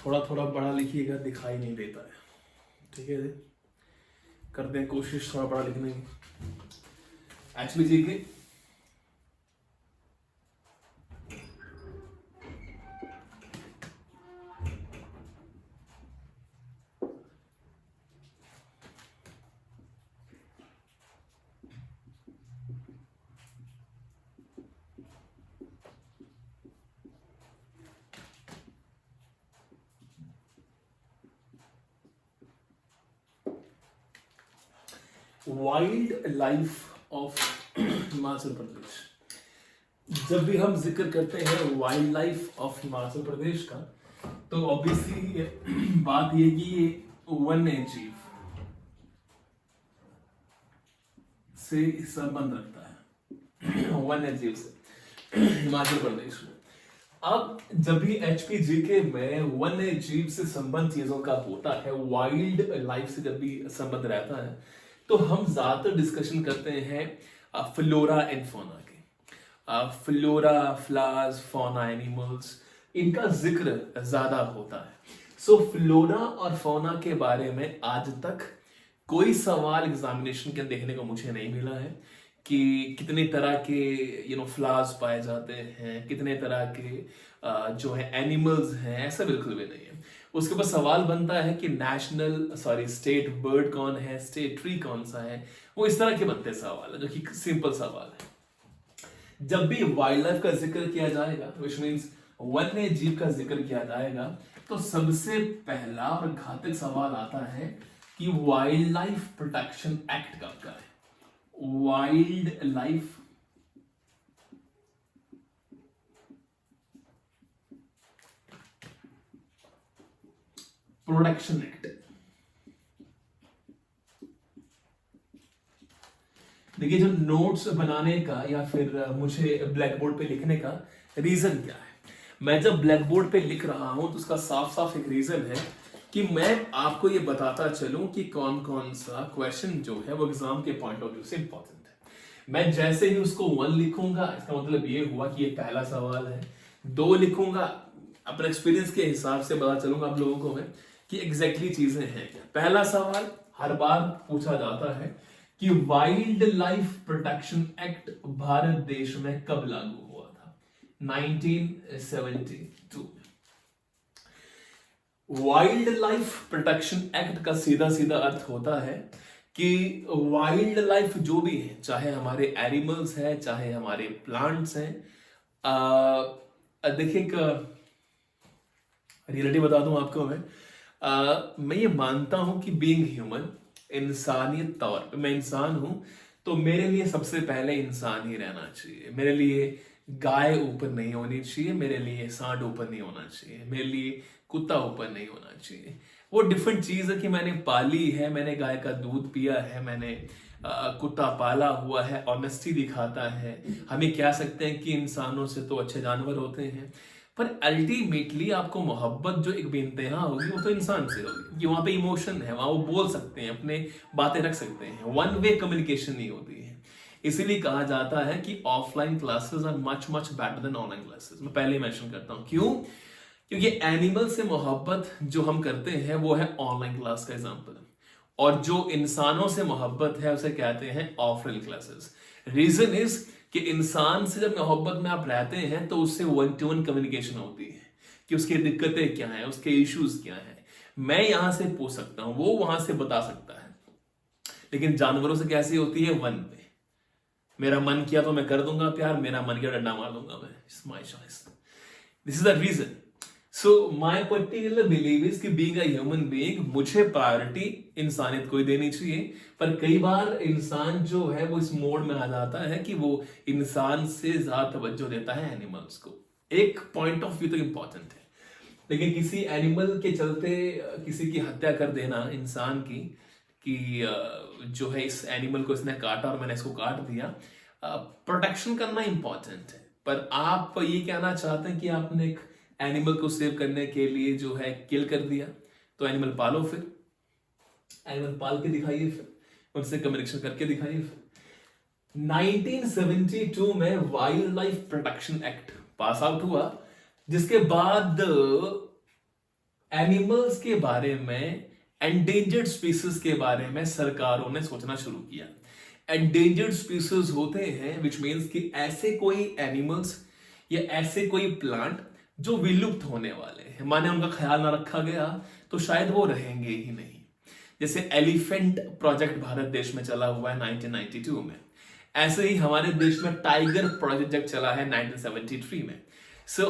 थोड़ा थोड़ा पढ़ा लिखिएगा, दिखाई नहीं देता है। ठीक है जी, करते हैं कोशिश थोड़ा पढ़ा लिखने की। HPG के wild life of Himachal Pradesh. जब भी हम जिक्र करते हैं wild life of Himachal Pradesh का, तो ऑब्वियसली बात ये कि ये वन्य जीव से संबंध रखता है, वन्य जीव से हिमाचल प्रदेश में। अब जब भी HPGK में वन्य जीव से संबंध चीजों का होता है, वाइल्ड लाइफ से जब भी संबंध रहता है, तो हम ज्यादातर डिस्कशन करते हैं फ्लोरा एंड फौना के। फ्लोरा, फ्लावर्स, फौना, एनिमल्स, इनका जिक्र ज्यादा होता है। सो फ्लोरा और फौना के बारे में आज तक कोई सवाल एग्जामिनेशन के देखने को मुझे नहीं मिला है कि कितने तरह के फ्लावर्स पाए जाते हैं, कितने तरह के जो है एनिमल्स हैं, ऐसा बिल्कुल भी नहीं है। उसके ऊपर सवाल बनता है कि स्टेट बर्ड कौन है, स्टेट ट्री कौन सा है, वो इस तरह के बनते सवाल है, जो कि सिंपल सवाल है। जब भी वाइल्ड लाइफ का जिक्र किया जाएगा, विच मीन्स वन्य जीव का जिक्र किया जाएगा, तो सबसे पहला और घातक सवाल आता है कि वाइल्ड लाइफ प्रोटेक्शन एक्ट कब का है। Wild life protection act. देखिए, जो नोट्स बनाने का या फिर मुझे ब्लैक बोर्ड पे लिखने का रीजन क्या है, मैं जब ब्लैक बोर्ड पे लिख रहा हूं तो उसका साफ साफ एक रीजन है कि मैं आपको ये बताता चलूं कि कौन कौन सा क्वेश्चन जो है वो एग्जाम के पॉइंट ऑफ व्यू से इंपॉर्टेंट है। मैं जैसे ही उसको 1 लिखूंगा, इसका मतलब ये हुआ कि ये पहला सवाल है। 2 लिखूंगा, अपने एक्सपीरियंस के हिसाब से पता चलूंगा आप लोगों को मैं कि एग्जैक्टली चीजें हैं क्या। पहला सवाल हर बार पूछा जाता है कि wild life protection act Bharat देश में कब लागू हुआ था। 1972। वाइल्ड लाइफ प्रोटेक्शन एक्ट का सीधा सीधा अर्थ होता है कि वाइल्ड लाइफ जो भी है, चाहे हमारे एनिमल्स हैं, चाहे हमारे प्लांट्स हैं। देखिए, एक रियलिटी बता दूं आपको मैं ये मानता हूं कि बीइंग ह्यूमन, इंसानियत तौर पे मैं इंसान हूं, तो मेरे लिए सबसे पहले इंसान ही रहना चाहिए। मेरे लिए गाय ऊपर नहीं होनी चाहिए, मेरे लिए सांड ऊपर नहीं होना चाहिए, मेरे लिए कुत्ता ऊपर नहीं होना चाहिए। वो डिफरेंट चीज है कि मैंने पाली है, मैंने गाय का दूध पिया है, मैंने कुत्ता पाला हुआ है, ऑनेस्टी दिखाता है। हम ये कह सकते हैं कि इंसानों से तो अच्छे जानवर होते हैं, पर अल्टीमेटली आपको मोहब्बत जो एक बेइंतहा होगी वो तो इंसान से होगी कि वहां पे इमोशन है, वहां वो बोल सकते हैं, अपने बातें रख सकते हैं। वन वे कम्युनिकेशन नहीं होती है। इसीलिए कहा जाता है कि offline classes are much much better than online classes. मैं पहले मेंशन करता हूं, क्यों? क्योंकि एनिमल से मोहब्बत जो हम करते हैं वो है ऑनलाइन क्लास का एग्जाम्पल, और जो इंसानों से मोहब्बत है उसे कहते हैं ऑफलाइन क्लासेस। रीजन इज कि इंसान से जब मोहब्बत में आप रहते हैं तो उससे 1-to-1 कम्युनिकेशन होती है कि उसकी दिक्कतें क्या हैं, उसके इश्यूज क्या हैं। मैं यहां से पूछ सकता हूं, वो वहां से बता सकता है। लेकिन जानवरों से कैसी होती है? वन पे। मेरा मन किया तो मैं कर दूंगा प्यार, मेरा मन किया डंडा मार दूंगा मैं। It's my choice. This is the reason. So my particular believe is कि बीइंग अ ह्यूमन बीइंग, मुझे प्रायोरिटी इंसानियत को ही देनी चाहिए। पर कई बार इंसान जो है वो इस मोड में आ जाता है कि वो इंसान से ज्यादा तवज्जो देता है एनिमल्स को। एक पॉइंट ऑफ व्यू तो इंपॉर्टेंट है, लेकिन किसी एनिमल के चलते किसी की हत्या कर देना इंसान की, कि जो है इस एनिमल को इसने काटा और मैंने इसको काट दिया, प्रोटेक्शन करना इंपॉर्टेंट है। पर आप ये कहना चाहते हैं कि आपने एक एनिमल को सेव करने के लिए जो है किल कर दिया, तो एनिमल पालो, फिर एनिमल पाल के दिखाइए, फिर उनसे कम्युनिकेशन करके दिखाइए। फिर 1972 में wild life protection act pass out हुआ, जिसके बाद एनिमल्स के बारे में, एंडेंजर्ड स्पीसीज के बारे में सरकारों ने सोचना शुरू किया। एंडेंजर्ड स्पीसीज होते हैं विच मीन्स कि ऐसे कोई एनिमल्स या ऐसे कोई प्लांट जो विलुप्त होने वाले हैं, माने उनका ख्याल ना रखा गया तो शायद वो रहेंगे ही नहीं। जैसे एलिफेंट प्रोजेक्ट भारत देश में चला हुआ है 1992 में, ऐसे ही हमारे देश में टाइगर प्रोजेक्ट चला है 1973 में।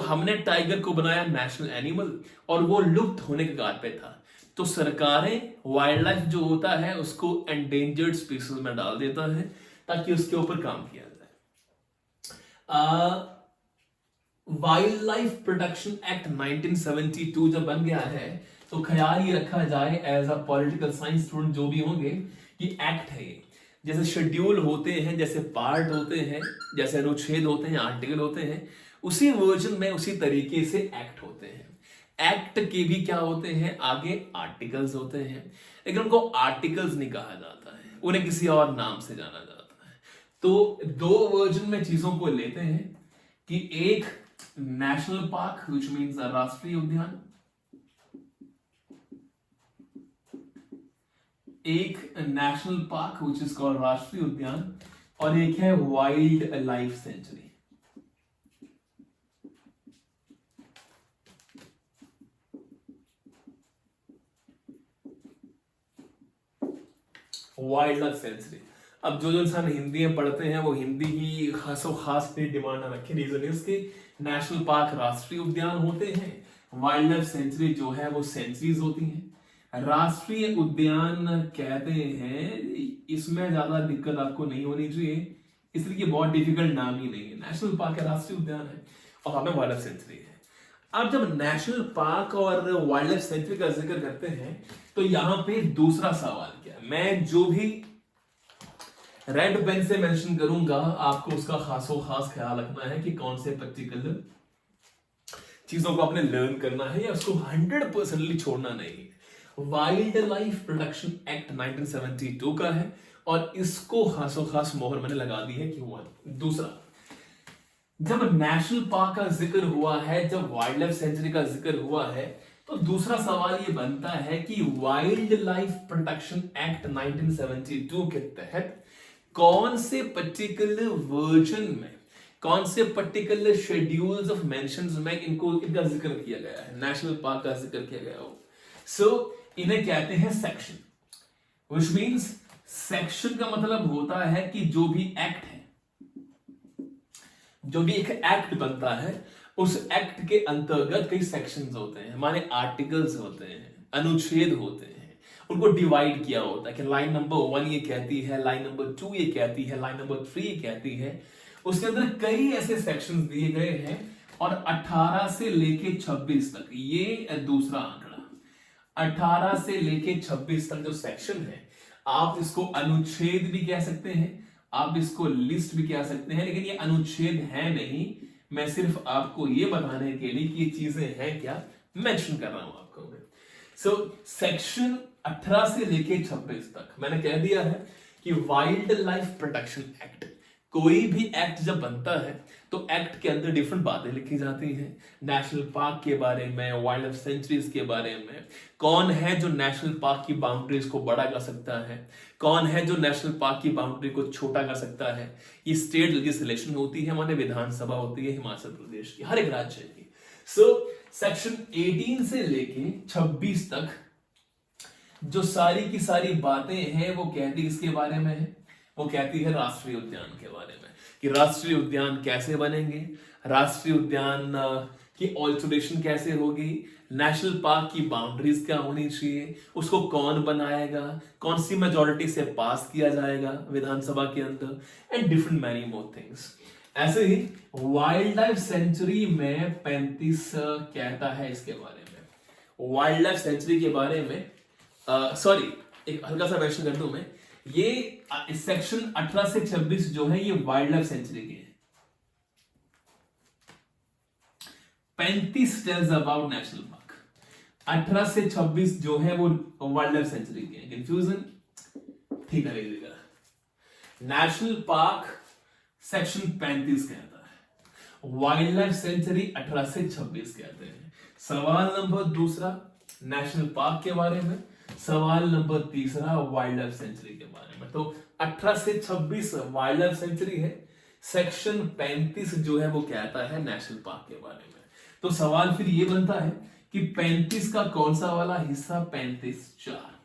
हमने टाइगर को बनाया नेशनल एनिमल और वो लुप्त होने के कगार पे था। तो सरकारें वाइल्ड लाइफ जो होता है उसको एंडेंजर्ड स्पीसीज में डाल देता है ताकि उसके ऊपर काम किया जाए। वाइल्ड लाइफ प्रोटेक्शन एक्ट 1972 जब बन गया है तो ख्याल ये रखा जाए as a political science student जो भी होंगे कि एक्ट है ये, जैसे शेड्यूल होते हैं, जैसे पार्ट होते हैं, जैसे अनुच्छेद होते हैं, आर्टिकल होते हैं, उसी वर्जन में उसी तरीके से एक्ट होते हैं। एक्ट के भी क्या होते हैं, आगे आर्टिकल्स होते हैं, लेकिन उनको आर्टिकल्स नहीं कहा जाता है, उन्हें किसी और नाम से जाना जाता है। तो दो वर्जन में चीजों को लेते हैं कि एक नेशनल पार्क विच मीन्स राष्ट्रीय उद्यान, एक national park which is called राष्ट्रीय उद्यान, और एक है wild life century. Wild life century. अब जो इंसान हिंदी में पढ़ते हैं वो हिंदी ही खासो खास पे डिमांड ना रखे, रीजन इसके नेशनल पार्क राष्ट्रीय उद्यान होते हैं, वाइल्ड लाइफ सेंचुरी जो है वो सेंचुरीज होती हैं। राष्ट्रीय उद्यान कहते हैं, इसमें ज्यादा दिक्कत आपको नहीं होनी चाहिए, इसलिए बहुत डिफिकल्ट नाम ही नहीं है, नेशनल पार्क है, राष्ट्रीय उद्यान है, और हमें वाइल्ड लाइफ सेंचुरी है। अब जब नेशनल पार्क और वाइल्ड लाइफ सेंचुरी का जिक्र करते हैं तो यहां पे दूसरा सवाल क्या है, मैं जो भी रेड पेन से मेंशन करूंगा आपको उसका खासो खास ख्याल रखना है कि कौन से पर्टिकुलर चीजों को आपने लर्न करना है या उसको 100% छोड़ना नहीं है। वाइल्ड लाइफ प्रोटेक्शन एक्ट 1972 का है और इसको खासो खास मोहर मैंने लगा दी है कि हुआ। दूसरा, जब नेशनल पार्क का जिक्र हुआ है, जब वाइल्ड लाइफ सेंचुरी का जिक्र हुआ है, तो दूसरा सवाल ये बनता है कि वाइल्ड लाइफ प्रोटेक्शन एक्ट 1972 के तहत कौन से पर्टिकुलर वर्जन में, कौन से पर्टिकुलर शेड्यूल्स ऑफ मेंशंस में इनका जिक्र किया गया है, नेशनल पार्क का जिक्र किया गया हो। सो इन्हें कहते हैं सेक्शन, व्हिच मींस सेक्शन का मतलब होता है कि जो भी एक्ट है, जो भी एक एक्ट बनता है उस एक्ट के अंतर्गत कई सेक्शंस होते हैं, हमारे आर्टिकल्स होते हैं, अनुच्छेद होते हैं, उनको डिवाइड किया होता है कि लाइन नंबर 1 ये कहती है, लाइन नंबर 2 ये कहती है, लाइन नंबर 3 ये कहती है। उसके अंदर कई ऐसे सेक्शंस दिए गए हैं और 18 से लेके 26 तक, ये दूसरा आंकड़ा, 18 से लेके 26 तक जो सेक्शन है, आप इसको अनुच्छेद भी कह सकते हैं, आप इसको लिस्ट भी कह सकते हैं, लेकिन ये अनुच्छेद है नहीं, मैं सिर्फ आपको ये बताने के लिए कि ये चीजें हैं क्या मेंशन कर रहा हूं आपको मैं। सो सेक्शन 18 से लेके 26 तक मैंने कह दिया है कि वाइल्ड लाइफ प्रोटेक्शन एक्ट, कोई भी एक्ट जब बनता है तो एक्ट के अंदर डिफरेंट बातें लिखी जाती हैं, नेशनल पार्क के बारे में, वाइल्ड लाइफ सेंचुरीज के बारे में, कौन है जो नेशनल पार्क की बाउंड्रीज को बड़ा कर सकता है, कौन है जो नेशनल पार्क की बाउंड्री को छोटा कर सकता है। ये स्टेट लेजिस्लेशन होती है, हमारे विधानसभा होती है हिमाचल प्रदेश की, हर एक राज्य की। सो सेक्शन 18 से लेके 26 तक जो सारी की सारी बातें हैं वो कहती किसके बारे में है, वो कहती है राष्ट्रीय उद्यान के बारे में, कि राष्ट्रीय उद्यान कैसे बनेंगे, राष्ट्रीय उद्यान की ऑल्टरेशन कैसे होगी, नेशनल पार्क की बाउंड्रीज क्या होनी चाहिए, उसको कौन बनाएगा, कौन सी मेजॉरिटी से पास किया जाएगा विधानसभा के अंदर, and different many more things. ऐसे ही वाइल्ड लाइफ सेंचुरी में 35 कहता है इसके बारे में, वाइल्ड लाइफ सेंचुरी के बारे में सॉरी एक हल्का सा मेंशन कर दूं मैं, ये सेक्शन 18 से 26 जो है ये वाइल्ड लाइफ सेंचुरी के हैं। 35 टेल्स अबाउट नेशनल पार्क, 18 से 26 जो है वो वाइल्ड लाइफ सेंचुरी के हैं। कंफ्यूजन ठीक है लीजिएगा। नेशनल पार्क सेक्शन 35 कहता है, वाइल्ड लाइफ सेंचुरी 18 से 26 कहते हैं। सवाल नंबर दूसरा, नेशनल पार्क के बारे में। सवाल नंबर तीसरा वाइल्ड लाइफ सेंचुरी के बारे में। तो 18 से 26 वाइल्ड लाइफ सेंचुरी है। सेक्शन 35 जो है वो कहता है नेशनल पार्क के बारे में। तो सवाल फिर ये बनता है कि 35 का कौन सा वाला हिस्सा? 35(4)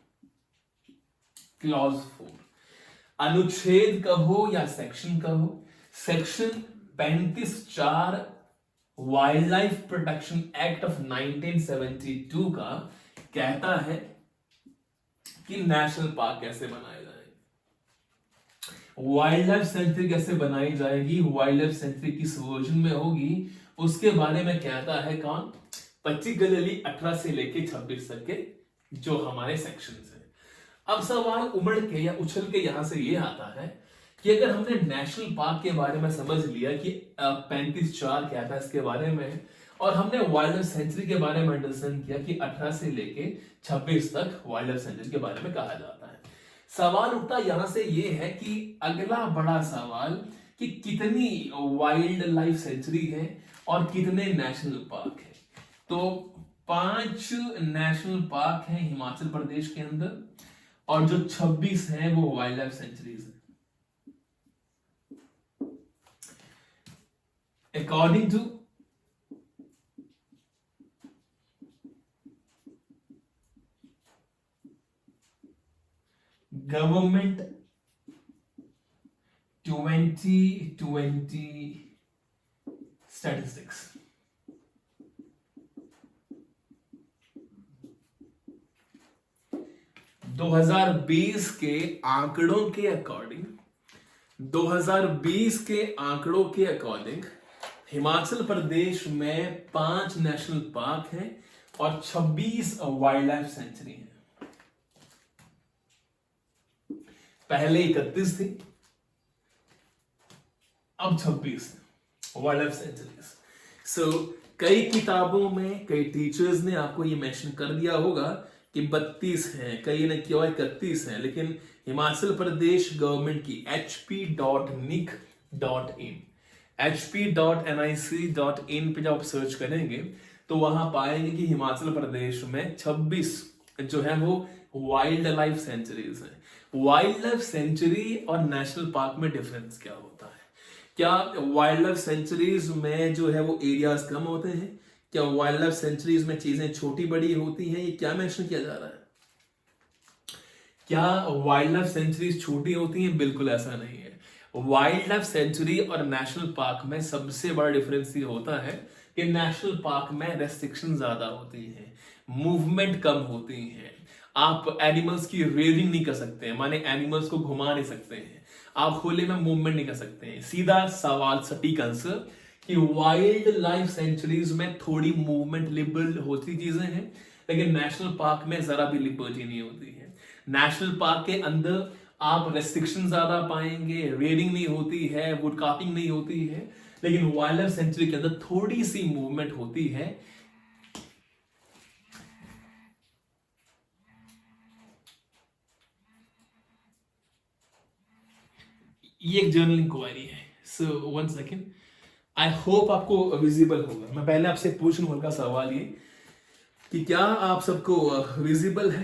क्लॉज 4, अनुच्छेद कहो या सेक्शन कहो, section 35(4) wild life protection act of 1972 का कहता है कि नेशनल पार्क कैसे बनाए जाए, वाइल्ड लाइफ सेंचुरी कैसे बनाई जाएगी, वाइल्ड लाइफ सेंचुरी किस वर्जन में होगी, उसके बारे में कहता है कौन? पर्टिकुलरली 18 से लेके 26 तक के जो हमारे सेक्शंस हैं। अब सवाल उमड़ के या उछल के यहां से ये आता है कि अगर हमने नेशनल पार्क के बारे में समझ लिया कि 35(4) क्या था इसके बारे में, और हमने वाइल्ड लाइफ सेंचुरी के बारे में अंडरस्टैंड किया कि 18 से लेके 26 तक वाइल्ड लाइफ सेंचुरी के बारे में कहा जाता है, सवाल उठता यहां से ये है कि अगला बड़ा सवाल कि कितनी वाइल्ड लाइफ सेंचुरी है और कितने नेशनल पार्क है। तो 5 नेशनल पार्क हैं हिमाचल प्रदेश के अंदर, और जो 26 हैं वो वाइल्ड लाइफ सेंचुरीज हैं। अकॉर्डिंग टू गवर्नमेंट 2020 स्टैटिस्टिक्स, दो 2020 के आंकड़ों के अकॉर्डिंग 2020 के आंकड़ों के अकॉर्डिंग हिमाचल प्रदेश में 5 नेशनल पार्क हैं और 26 वाइल्ड लाइफ सेंचुरी हैं। पहले 31 थी, अब 26 वाइल्ड लाइफ सेंचुरीज। सो कई किताबों में कई टीचर्स ने आपको ये मेंशन कर दिया होगा कि 32 हैं, कई ने किया 31 हैं, लेकिन हिमाचल प्रदेश गवर्नमेंट की hp.nic.in पे जब आप सर्च करेंगे तो वहां पाएंगे कि हिमाचल प्रदेश में 26 जो है वो वाइल्ड लाइफ सेंचुरीज हैं। वाइल्ड लाइफ सेंचुरी और नेशनल पार्क में डिफरेंस क्या होता है? क्या वाइल्ड लाइफ सेंचुरीज में जो है वो एरियाज कम होते हैं? क्या वाइल्ड लाइफ सेंचुरीज में चीजें छोटी बड़ी होती हैं? ये क्या मेंशन किया जा रहा है? क्या वाइल्ड लाइफ सेंचुरीज छोटी होती हैं? बिल्कुल ऐसा नहीं है। वाइल्ड लाइफ सेंचुरी और नेशनल पार्क में सबसे बड़ा डिफरेंस ये होता है कि नेशनल पार्क में रेस्ट्रिक्शन ज्यादा होती है, मूवमेंट कम होती है, आप एनिमल्स की रेयरिंग नहीं कर सकते हैं, माने एनिमल्स को घुमा नहीं सकते हैं, आप खुले में मूवमेंट नहीं कर सकते हैं। सीधा सवाल, सटीक आंसर कि वाइल्ड लाइफ सेंचुरीज में थोड़ी मूवमेंट लिबरल होती चीजें हैं, लेकिन नेशनल पार्क में जरा भी लिबर्टी नहीं होती है। नेशनल पार्क के अंदर आप रेस्ट्रिक्शन ज्यादा पाएंगे, रेयरिंग नहीं होती है, वुड कापिंग नहीं होती है, लेकिन वाइल्ड लाइफ सेंचुरी के अंदर थोड़ी सी मूवमेंट होती है। ये एक जर्नल इंक्वायरी है। सो 1 सेकेंड, आई होप आपको विजिबल होगा। मैं पहले आपसे पूछूं हल्का सवाल ये कि क्या आप सबको विजिबल है?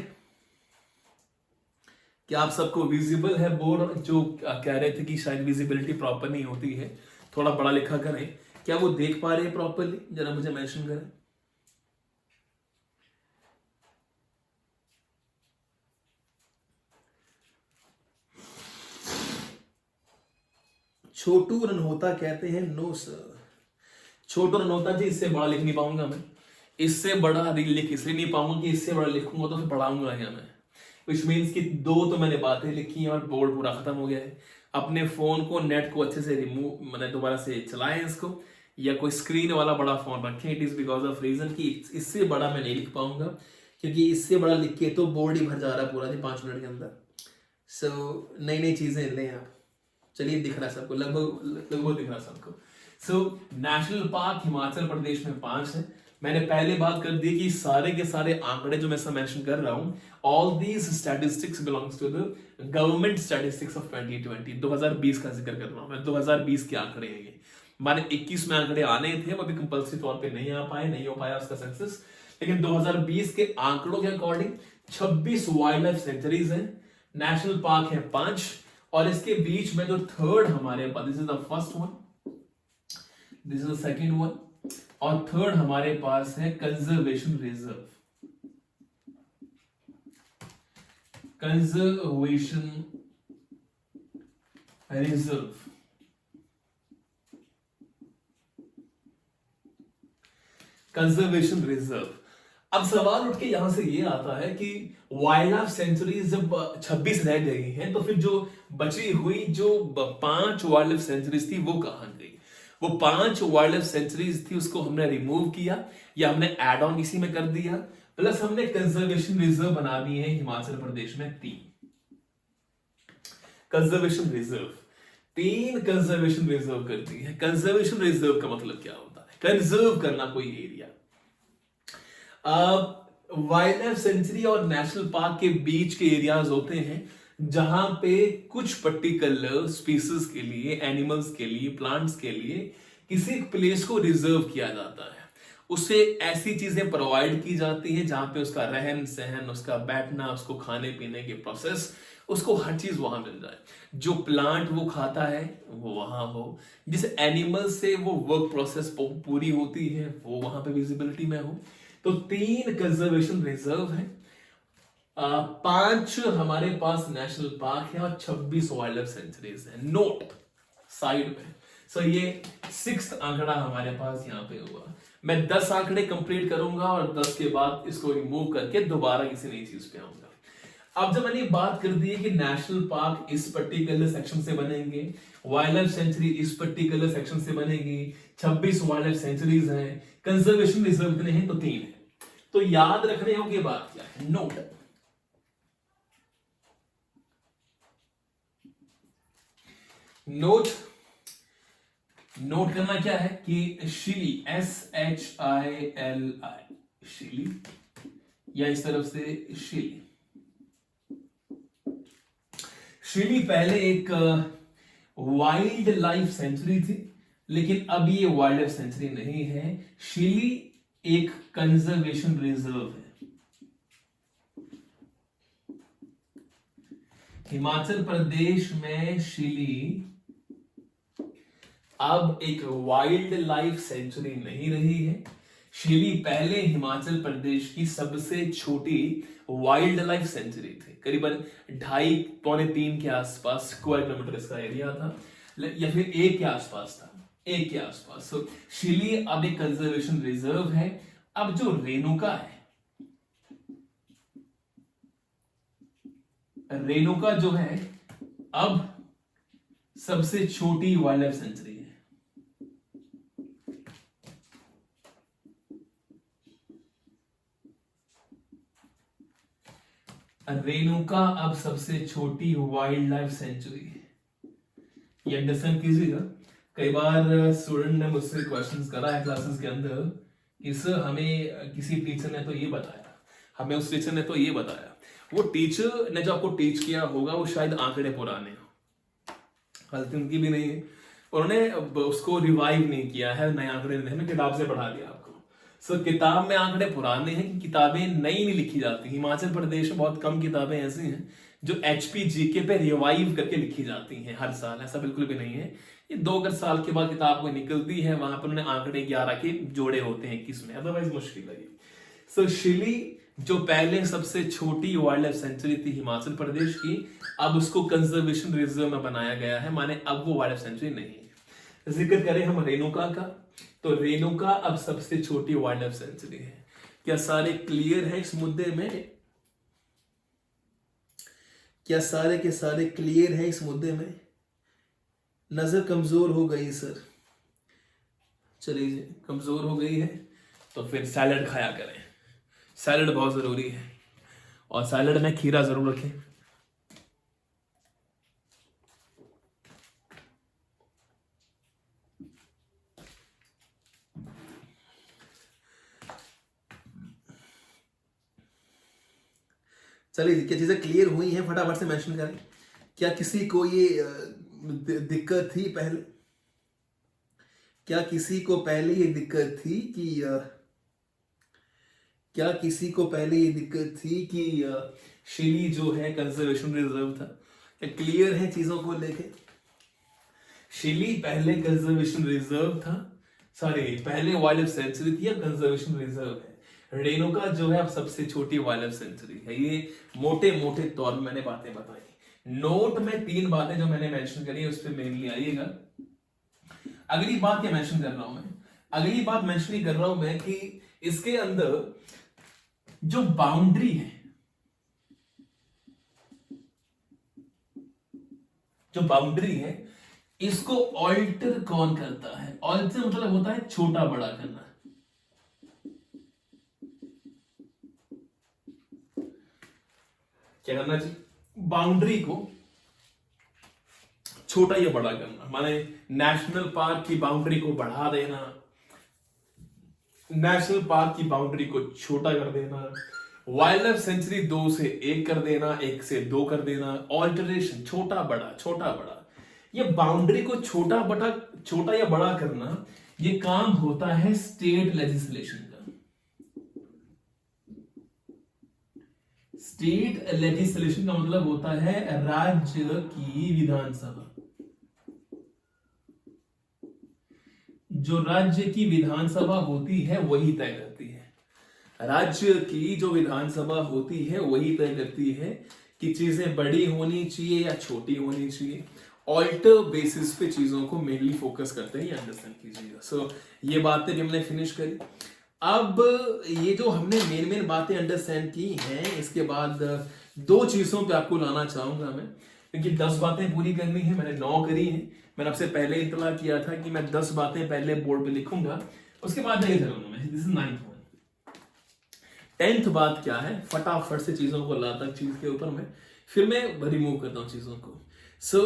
क्या आप सबको विजिबल है? बोर्ड जो कह रहे थे कि शायद विजिबिलिटी प्रॉपर नहीं होती है, थोड़ा बड़ा लिखा करें, क्या वो देख पा रहे हैं प्रॉपरली? जरा मुझे मेंशन करें। छोटू रनहोता कहते हैं नो सर। छोटू रनहोता जी, इससे बड़ा लिख नहीं पाऊंगा मैं, इससे बड़ा लिख इसलिए नहीं पाऊंगा कि इससे बड़ा लिखूंगा तो फिर पढ़ाऊंगा क्या मैं, विच मीन्स कि 2 तो मैंने बातें लिखी हैं और बोर्ड पूरा खत्म हो गया है। अपने फोन को, नेट को अच्छे से रिमूव, मैंने दोबारा से चलाएं इसको, या कोई स्क्रीन वाला बड़ा फोन रखें। It is because of reason कि इससे बड़ा मैं नहीं लिख पाऊंगा, क्योंकि इससे बड़ा लिख के तो बोर्ड ही भर जा रहा है पूरा दिन 5 मिनट के अंदर। सो नई नई चीजें लें आप। चलिए, दिख रहा है सबको, लगभग दिख रहा है सबको। So national park Himachal Pradesh में 5 है। मैंने पहले बात कर दी कि सारे के सारे आंकड़े जो मैं सब मेंशन कर रहा हूं, all these statistics belongs to the government statistics of 2020, 2020 का जिक्र कर रहा हूं मैं। 2020 के आंकड़े हैं ये। माने 21 में आंकड़े आने थे, वो अभी कंपल्सरी तौर पे नहीं आ पाए, नहीं हो पाया उसका सक्सेस, लेकिन 2020 के आंकड़ों के अकॉर्डिंग 26 वाइल्ड लाइफ सेंचुरीज हैं, नेशनल पार्क है 5, और इसके बीच में जो थर्ड हमारे पास, this is the first one, this is the second one, और थर्ड हमारे पास है conservation reserve. Conservation reserve, conservation reserve. अब सवाल उठ के यहां से ये आता है कि वाइल्ड लाइफ सेंचुरीज जब 26 रह गई हैं, तो फिर जो बची हुई जो 5 वाइल्ड लाइफ सेंचुरीज थी वो कहां गई? वो 5 वाइल्ड लाइफ सेंचुरीज थी, उसको हमने रिमूव किया या हमने एड ऑन इसी में कर दिया, प्लस हमने कंजर्वेशन रिजर्व बना दिए हैं हिमाचल प्रदेश में 3 कंजर्वेशन रिजर्व, 3 कंजर्वेशन रिजर्व कर दी है। कंजर्वेशन रिजर्व का मतलब क्या होता है? कंजर्व करना कोई एरिया। वाइल्ड लाइफ सेंचुरी और नेशनल पार्क के बीच के एरियाज होते हैं जहां पे कुछ पर्टिकुलर स्पीसीज के लिए, एनिमल्स के लिए, प्लांट्स के लिए किसी प्लेस को रिजर्व किया जाता है। उसे ऐसी चीजें प्रोवाइड की जाती हैं जहां पे उसका रहन सहन, उसका बैठना, उसको खाने पीने के प्रोसेस, उसको हर चीज वहां मिल जाए। जो प्लांट वो खाता है वो वहां हो, जिस एनिमल से वो वर्क प्रोसेस पूरी होती है वो वहां पे विजिबिलिटी में हो। तो 3 कंजर्वेशन रिजर्व है, 5 हमारे पास नेशनल पार्क है और 26 वाइल्ड लाइफ सेंचुरीज है। नोट साइड में। सो ये 6th आंकड़ा हमारे पास यहाँ पे हुआ। मैं 10 आंकड़े कंप्लीट करूंगा और 10 के बाद इसको रिमूव करके दोबारा किसी नई चीज पे आऊंगा। अब जब मैंने बात कर दी है कि नेशनल पार्क इस पर्टिकुलर सेक्शन से बनेंगे, वाइल्ड लाइफ सेंचुरी इस पर्टिकुलर सेक्शन से बनेगी, 26 वाइल्ड लाइफ सेंचुरीज हैं, कंजर्वेशन रिजर्व कितने हैं? तो 3 है। तो याद रखने योग्य बात क्या है? नोट, नोट नोट करना क्या है कि शिली, SHILI, शिली, या इस तरफ से शिली। शिली पहले एक वाइल्ड लाइफ सेंचुरी थी, लेकिन अब ये वाइल्ड लाइफ सेंचुरी नहीं है। शिली एक कंजर्वेशन रिजर्व है। हिमाचल प्रदेश में शिली अब एक वाइल्ड लाइफ सेंचुरी नहीं रही है। शिली पहले हिमाचल प्रदेश की सबसे छोटी वाइल्ड लाइफ सेंचुरी थी। करीबन 2.5-3 के आसपास स्क्वायर किलोमीटर इसका एरिया था, या फिर 1 के आसपास था, 1 के आसपास। तो शिली अब एक कंजर्वेशन रिजर्व है। अब जो रेणुका है, रेणुका जो है अब सबसे छोटी वाइल्ड लाइफ सेंचुरी है। रेणुका अब सबसे छोटी वाइल्ड लाइफ सेंचुरी है। ये अंडरस्टैंड कीजिएगा। कई बार स्टूडेंट ने मुझसे क्वेश्चंस करा है क्लासेस के अंदर कि सर हमें किसी टीचर ने तो ये बताया, हमें उस टीचर ने तो ये बताया। वो टीचर ने जो आपको टीच किया होगा वो शायद आंकड़े पुराने हो, गलती उनकी भी नहीं है, उन्होंने उसको रिवाइव नहीं किया है, नए आंकड़े नहीं, किताब से पढ़ा दिया आपको। सो किताब में आंकड़े पुराने हैं कि किताबें नई नहीं लिखी जाती। हिमाचल प्रदेश में बहुत कम किताबें ऐसी हैं जो HP GK पे रिवाइव करके लिखी जाती हैं हर साल, ऐसा बिल्कुल भी नहीं है। ये 2 साल के बाद किताब कोई निकलती है, वहां पर उन्हें आंकड़े 11 के जोड़े होते हैं 21 में, अदरवाइज मुश्किल है। सो शिली जो पहले सबसे छोटी वाइल्ड लाइफ सेंचुरी थी हिमाचल प्रदेश की, अब उसको कंजर्वेशन रिजर्व में बनाया गया है, माने अब वो वाइल्ड लाइफ सेंचुरी नहीं है। जिक्र करें हम रेणुका का, तो रेणुका अब सबसे छोटी वाइल्ड लाइफ सेंचुरी है। क्या सारे क्लियर है इस मुद्दे में? क्या सारे के सारे क्लियर है इस मुद्दे में? नजर कमजोर हो गई सर? चलिए, कमजोर हो गई है तो फिर सैलड खाया करें। सैलड बहुत जरूरी है, और सैलड में खीरा जरूर रखें। चलिए, क्या चीजें क्लियर हुई हैं फटाफट से मेंशन करें। क्या किसी को ये दिक्कत थी पहले? क्या किसी को पहले ये दिक्कत थी क्या किसी को पहले ये दिक्कत थी कि शिली जो है कंजर्वेशन रिजर्व था? क्या क्लियर है चीजों को लेके? शिली पहले कंजर्वेशन रिजर्व था, सॉरी पहले वाइल्ड लाइफ सेंचुरी थी, अब कंजर्वेशन रिजर्व है। रेणुका जो है अब सबसे छोटी वाइल्ड लाइफ सेंचुरी है। ये मोटे मोटे तौर में मैंने बातें बताई। नोट में 3 बातें जो मैंने मेंशन करी है उस पर मेनली आइएगा। अगली बात क्या मेंशन कर रहा हूं मैं? अगली बात मेंशन ही कर रहा हूं मैं कि इसके अंदर जो बाउंड्री है, जो बाउंड्री है, इसको ऑल्टर कौन करता है? ऑल्टर मतलब होता है छोटा बड़ा करना। क्या करना चाहिए? बाउंड्री को छोटा या बड़ा करना, माने नेशनल पार्क की बाउंड्री को बढ़ा देना, नेशनल पार्क की बाउंड्री को छोटा कर देना, वाइल्ड लाइफ सेंचुरी 2 से 1 कर देना, 1 से 2 कर देना। ऑल्टरेशन, छोटा बड़ा, छोटा बड़ा। ये बाउंड्री को छोटा बड़ा, छोटा या बड़ा करना, ये काम होता है स्टेट लेजिस्लेशन का। स्टेट लेजिस्लेशन का मतलब होता है राज्य की विधानसभा। जो राज्य की विधानसभा होती है वही तय करती है। राज्य की जो विधानसभा होती है वही तय करती है कि चीजें बड़ी होनी चाहिए या छोटी होनी चाहिए। ऑल्टर बेसिस पे चीजों को मेनली फोकस करते हैं, ये अंडरस्टैंड कीजिएगा। सो ये बातें भी हमने फिनिश करी। अब ये जो हमने मेन बातें अंडरस्टैंड की हैं, इसके बाद 2 चीजों पे आपको लाना चाहूंगा मैं, क्योंकि 10 बातें पूरी करनी है। मैंने 9 करी हैं। मैंने आपसे पहले इतला किया था कि मैं 10 बातें पहले बोर्ड पे लिखूंगा, उसके बाद नहीं करूंगा मैं। This is 9th one. 10th बात क्या है? फटाफट से चीजों को लाता चीज के ऊपर में, फिर मैं रिमूव करता हूं चीजों को। सो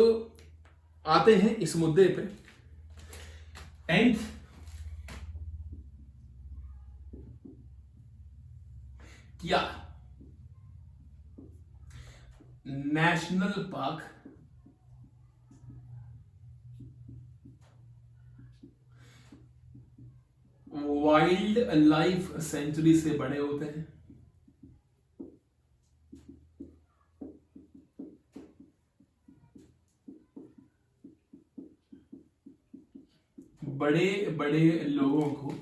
आते हैं इस मुद्दे पे। 10th, क्या national park wild life sanctuary से बड़े होते हैं? बड़े बड़े लोगों को,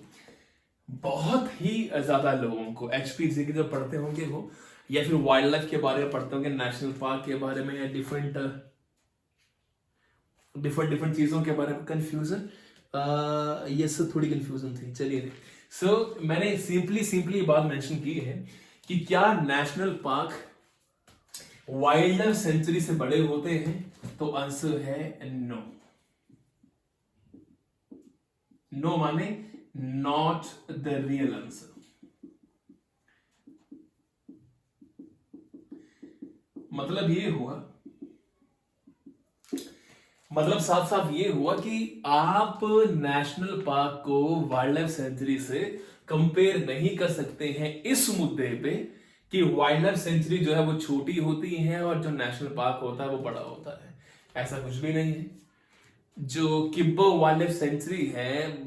बहुत ही ज्यादा लोगों को, एचपीजी के जो पढ़ते होंगे वो, या फिर वाइल्ड लाइफ के बारे में पढ़ते होंगे, नेशनल पार्क के बारे में, या डिफरेंट डिफरेंट चीजों के बारे में कंफ्यूजन, ये सब थोड़ी कंफ्यूजन थी। चलिए, सो मैंने सिंपली बात मेंशन की है कि क्या national park wild life sanctuary से बड़े होते हैं? तो आंसर है नो। नो माने नॉट द रियल आंसर। मतलब ये हुआ, मतलब साफ साफ ये हुआ कि आप नेशनल पार्क को वाइल्ड लाइफ सेंचुरी से कंपेयर नहीं कर सकते हैं इस मुद्दे पे कि वाइल्ड लाइफ सेंचुरी जो है वो छोटी होती है और जो नेशनल पार्क होता है वो बड़ा होता है। ऐसा कुछ भी नहीं है। जो किब्बो वाइल्ड लाइफ सेंचुरी है,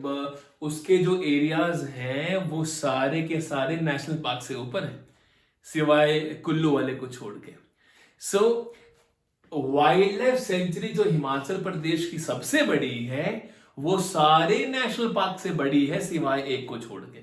उसके जो एरियाज हैं वो सारे के सारे नेशनल पार्क से ऊपर हैं, सिवाय कुल्लू वाले को छोड़ के। सो वाइल्ड लाइफ सेंचुरी जो हिमाचल प्रदेश की सबसे बड़ी है वो सारे नेशनल पार्क से बड़ी है सिवाय एक को छोड़ के।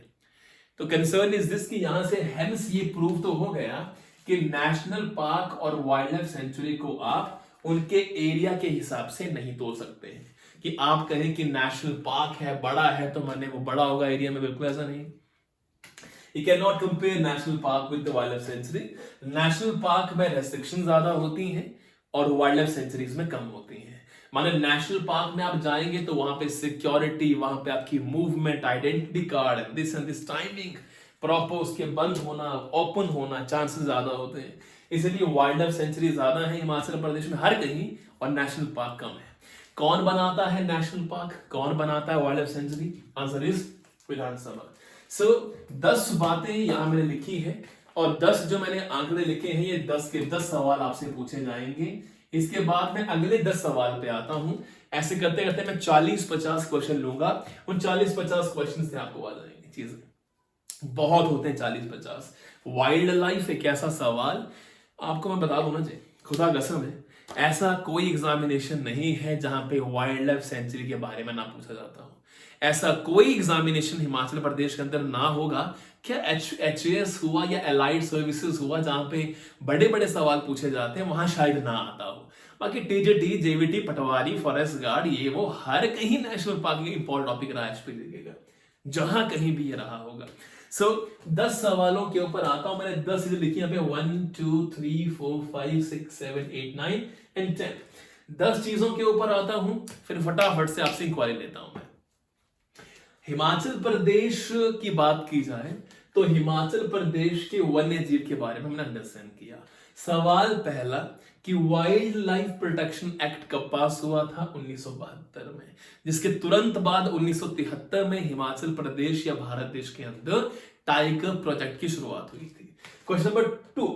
तो कंसर्न इज दिस कि यहां से हेंस ये प्रूव तो हो गया कि नेशनल पार्क और वाइल्ड लाइफ सेंचुरी को आप उनके एरिया के हिसाब से नहीं तोड़ सकते हैं कि आप कहें कि नेशनल पार्क है, बड़ा है, तो माने वो बड़ा होगा एरिया में। बिल्कुल ऐसा नहीं। You cannot compare national park with the wild life century. National park में रेस्ट्रिक्शन ज्यादा होती हैं और वाइल्ड लाइफ सेंचुरीज में कम होती हैं। माने नेशनल पार्क में आप जाएंगे तो वहां पे सिक्योरिटी, वहां पे आपकी movement, identity card, this and this, timing proper, उसके बंद होना, ओपन होना, चांसेस ज्यादा होते हैं। इसलिए वाइल्ड लाइफ सेंचुरी ज्यादा है हिमाचल प्रदेश में हर कहीं और नेशनल पार्क कम है। कौन बनाता है नेशनल पार्क, कौन बनाता है wild life sanctuary? Answer is विधानसभा। सो 10 बातें यहां मैंने लिखी है और 10 जो मैंने आंकड़े लिखे हैं, ये 10 के 10 सवाल आपसे पूछे जाएंगे। इसके बाद मैं अगले 10 सवाल पे आता हूं। ऐसे करते करते मैं 40-50 क्वेश्चन लूंगा। उन 40-50 क्वेश्चन से आपको आ जाएंगे चीजें। बहुत होते हैं 40-50। वाइल्ड लाइफ एक ऐसा सवाल, आपको मैं बता दूं ना जी, खुदा कसम है, ऐसा कोई एग्जामिनेशन नहीं है जहां पे वाइल्ड लाइफ सेंचुरी के बारे में ना पूछा जाता हो। ऐसा कोई एग्जामिनेशन हिमाचल प्रदेश के अंदर ना होगा क्या, एच हुआ या एलाइड सर्विसेज हुआ, जहां पे बड़े बड़े सवाल पूछे जाते हैं, वहां शायद ना आता हो। बाकी टीजीटी, जेवीटी, पटवारी, फॉरेस्ट गार्ड, ये वो हर कहीं नेशनल पार्क का इंपॉर्टेंट टॉपिक रहा है, लिखेगा जहां कहीं भी ये रहा होगा। सो 10 सवालों के ऊपर आता हूं, मैंने 10 चीजें लिखी यहाँ पे, 1 2 3 4 5 6 7 8 9 एंड 10। 10 चीजों के ऊपर आता हूं, फिर फटाफट से आपसे इंक्वायरी लेता हूं मैं। हिमाचल प्रदेश की बात की जाए तो हिमाचल प्रदेश के वन्य जीव के बारे में हमने अंडरस्टैंड किया। सवाल पहला कि वाइल्ड लाइफ प्रोटेक्शन एक्ट कब पास हुआ था, 1972 में, जिसके तुरंत बाद 1973 में हिमाचल प्रदेश या भारत देश के अंदर टाइगर प्रोजेक्ट की शुरुआत हुई थी। क्वेश्चन नंबर 2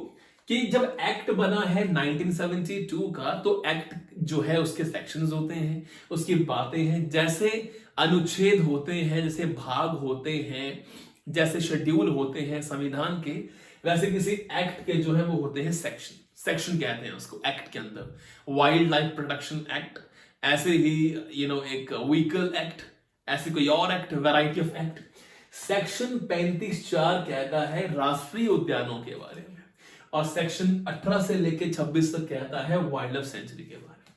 कि जब एक्ट बना है 1972 का, तो एक्ट जो है उसके सेक्शंस होते हैं, उसकी बातें हैं, जैसे अनुच्छेद होते हैं, जैसे भाग होते हैं, जैसे शेड्यूल होते हैं संविधान के, वैसे किसी एक्ट के जो है वो होते हैं सेक्शन। सेक्शन कहते हैं उसको एक्ट के अंदर। वाइल्ड लाइफ प्रोटेक्शन एक्ट, ऐसे ही एक व्हीकल एक्ट, ऐसे कोई और act, variety of act. Section 35(4) कहता है राष्ट्रीय उद्यानों के बारे में, और सेक्शन 18 से लेकर 26 तक कहता है वाइल्ड लाइफ सेंचुरी के बारे में।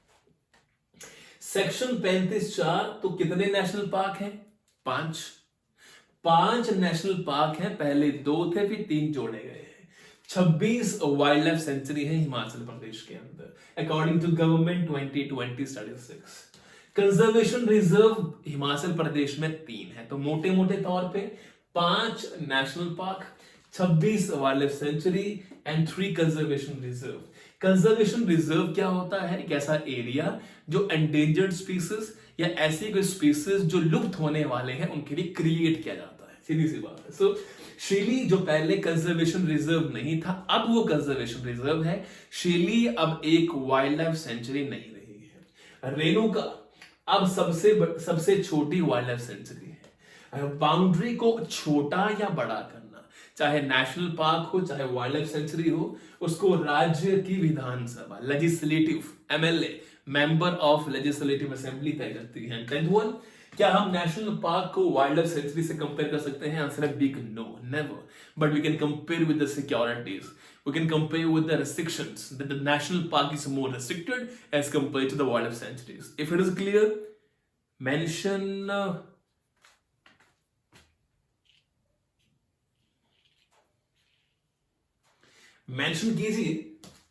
सेक्शन 35(4) तो कितने नेशनल पार्क हैं? 5 नेशनल पार्क हैं, पहले 2 थे फिर 3 जोड़े गए हैं। 26 वाइल्ड लाइफ सेंचुरी है हिमाचल प्रदेश के अंदर according to government 2020 statistics. Conservation reserve Himachal Pradesh में 3 है, तो मोटे मोटे तौर पे 5 national park, 26 wild life sanctuary and 3 conservation reserve. Conservation reserve क्या होता है? एक ऐसा एरिया जो एंडेंजर्ड स्पीसीज या ऐसी कोई स्पीसीज जो लुप्त होने वाले हैं उनके लिए क्रिएट किया जाता है, सीधी सी बात है। सो शेली जो पहले कंजर्वेशन रिजर्व नहीं था, अब वो कंजर्वेशन रिजर्व है। शेली अब एक वाइल्ड लाइफ सेंचुरी नहीं रही है। रेणुका अब सबसे छोटी वाइल्ड लाइफ सेंचुरी है। बाउंड्री को छोटा या बड़ा करना, चाहे नेशनल पार्क हो चाहे वाइल्ड लाइफ सेंचुरी हो, उसको राज्य की विधानसभा, legislative, MLA, member of legislative assembly तय करती है। 10th वन, क्या हम नेशनल पार्क को वाइल्ड लाइफ सेंचुरी से कंपेयर कर सकते हैं? आंसर है big no, never. But we can compare with the securities, we can compare with the restrictions that the national park is more restricted as compared to the wildlife sanctuaries. If it is clear, mention mention कीजिए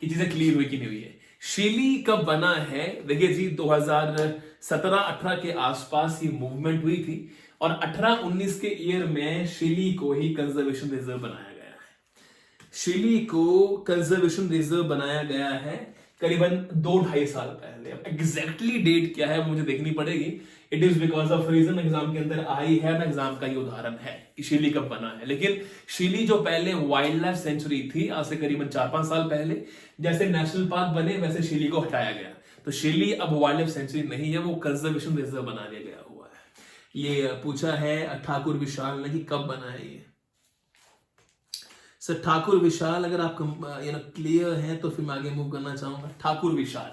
कि चीजें clear हुई कि नहीं हुई है। शेली कब बना है? देखिए जी, 2017-18 के आसपास ये मूवमेंट हुई थी, और 18-19 के ईयर में शेली को ही कंजर्वेशन रिजर्व बनाया गया है। शेली को कंजर्वेशन रिजर्व बनाया गया है करीबन 2-2.5 साल पहले। अब एग्जैक्टली डेट क्या है वो मुझे देखनी पड़ेगी। It is because of reason exam के अंदर आई है ना, एग्जाम का ये उदाहरण है कि शेली कब बना है। लेकिन शेली जो पहले वाइल्ड लाइफ सेंचुरी थी, आज से करीबन 4-5 साल पहले, जैसे नेशनल पार्क बने वैसे शेली को हटाया गया, तो शेली अब वाइल्ड लाइफ सेंचुरी नहीं है, वो कंजर्वेशन रिजर्व बना दिया गया हुआ है। ये पूछा है ठाकुर विशाल ने कि कब बना है ये। सर ठाकुर विशाल, अगर आप क्लियर हैं तो फिर मैं आगे मूव करना चाहूंगा। ठाकुर विशाल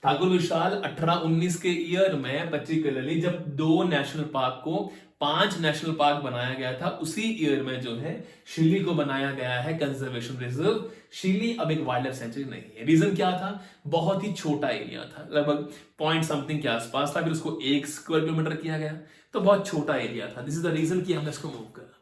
18-19 के ईयर में पर्टिकुलरली जब 2 नेशनल पार्क को 5 नेशनल पार्क बनाया गया था, उसी ईयर में जो है शेली को बनाया गया है कंजर्वेशन रिजर्व। शेली अब एक वाइल्ड लाइफ सेंचुरी नहीं है। रीजन क्या था? बहुत ही छोटा एरिया था, लगभग पॉइंट समथिंग के आसपास था, फिर उसको 1 स्क्वायर किलोमीटर किया गया, तो बहुत छोटा एरिया था। दिस इज द रीजन कि हमने इसको मूव करा।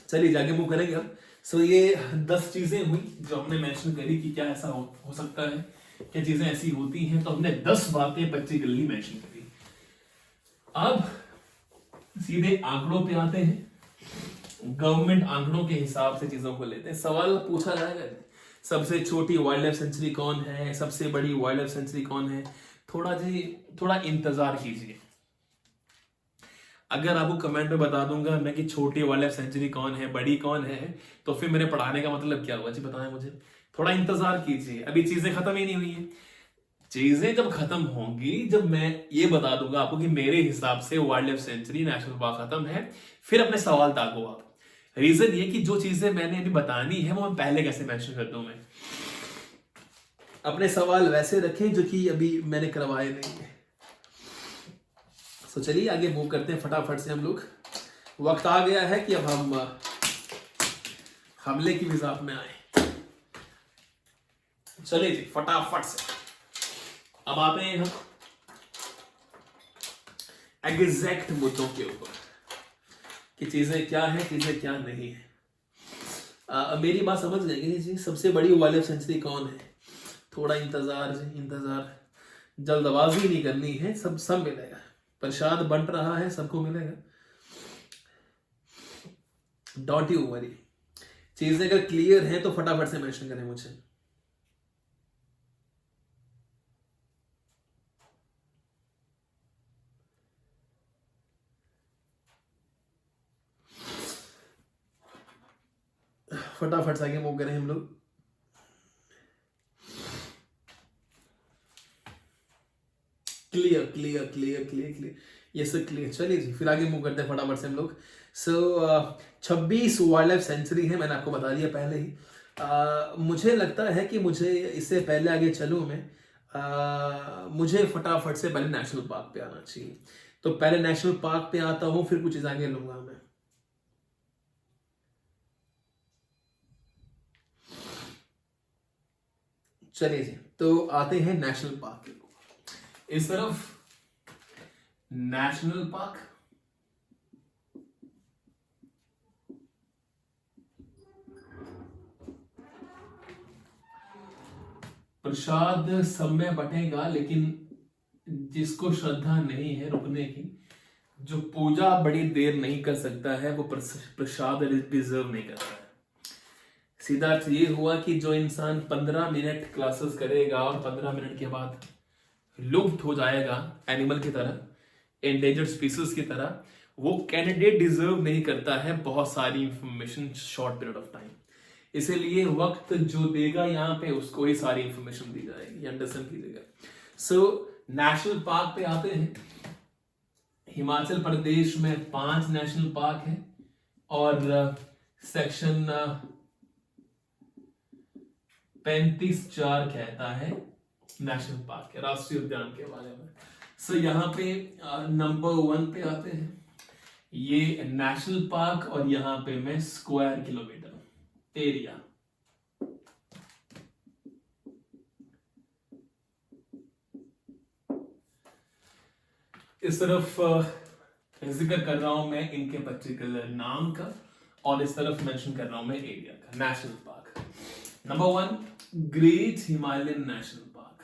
चलिए जाके मूव करेंगे हम। सो ये 10 चीजें हुई जो हमने मेंशन करी कि क्या ऐसा हो सकता है, क्या चीजें ऐसी होती हैं, तो हमने 10 बातें पर्टिकुलरली मेंशन करी। अब सीधे आंकड़ों पे आते हैं। गवर्नमेंट आंकड़ों के हिसाब से चीजों को लेते हैं। सवाल पूछा जाएगा सबसे छोटी वाइल्ड लाइफ सेंचुरी कौन है, सबसे बड़ी वाइल्ड लाइफ सेंचुरी कौन है। थोड़ा इंतजार कीजिए। अगर आपको कमेंट में बता दूंगा मैं कि छोटी वाइल्ड लाइफ सेंचुरी कौन है, बड़ी कौन है, तो फिर मेरे पढ़ाने का मतलब क्या हुआ जी? बताएं मुझे। थोड़ा इंतजार कीजिए, अभी चीजें खत्म ही नहीं हुई है। चीजें जब खत्म होंगी, जब मैं ये बता दूंगा आपको कि मेरे हिसाब से wild life century national park खत्म है, फिर अपने सवाल ताको आप। रीजन ये कि जो चीजें मैंने अभी बतानी है वो मैं पहले कैसे मेंशन कर दूं। मैं अपने सवाल वैसे रखें जो कि अभी मैंने करवाए नहीं है। तो चलिए आगे मूव करते हैं फटाफट से हम लोग। वक्त आ गया है कि अब हम हमले की मिजाज में आए। चलिए जी फटाफट से अब आते हैं हम एग्जैक्ट मुद्दों के ऊपर कि चीजें क्या है, चीजें क्या नहीं है। मेरी बात समझ लेंगे जी। सबसे बड़ी वाइल्ड लाइफ सेंचुरी कौन है? थोड़ा इंतजार जी, इंतजार, जल्दबाजी नहीं करनी है। सब सब मिलेगा, प्रसाद बंट रहा है, सबको मिलेगा। Don't you worry. चीजें अगर क्लियर है तो फटाफट से मेंशन करें मुझे। फटाफट से आगे मूव करें हम लोग। Clear clear clear clear clear, ये सब क्लियर। चलिए जी फिर आगे मूव करते हैं फटाफट से हम लोग। सो 26 वाइल्ड लाइफ सेंचुरी है, मैंने आपको बता दिया पहले ही। मुझे लगता है कि मुझे इससे पहले आगे चलूं मैं, मुझे फटाफट से पहले नेशनल पार्क पे आना चाहिए। तो पहले नेशनल पार्क पे आता हूं, फिर कुछ चीज आगे लूंगा मैं। चलिए जी तो आते हैं नेशनल पार्क के ऊपर। इस तरफ नेशनल पार्क, प्रसाद सब में बटेगा, लेकिन जिसको श्रद्धा नहीं है रुकने की, जो पूजा बड़ी देर नहीं कर सकता है, वो प्रसाद डिजर्व नहीं करता है। सीधा अर्थ ये हुआ कि जो इंसान 15 मिनट क्लासेस करेगा और 15 मिनट के बाद लुप्त हो जाएगा एनिमल की तरह, एंडेंजर्ड स्पीसीज की तरह, वो कैंडिडेट डिजर्व नहीं करता है बहुत सारी information short period of time. इसीलिए वक्त जो देगा यहाँ पे उसको ही सारी इंफॉर्मेशन दी जाएगी, अंडरस्टैंड कीजिएगा। सो नेशनल पार्क पे आते हैं। हिमाचल प्रदेश में 5 नेशनल पार्क है और सेक्शन 35(4) कहता है नेशनल पार्क के, राष्ट्रीय उद्यान के बारे में। सो यहाँ पे नंबर 1 पे आते हैं, ये नेशनल पार्क, और यहाँ पे मैं स्क्वायर किलोमीटर एरिया। इस तरफ जिक्र कर रहा हूं मैं इनके पर्टिकुलर नाम का, और इस तरफ मेंशन कर रहा हूं मैं एरिया का। National park number 1, great Himalayan national park.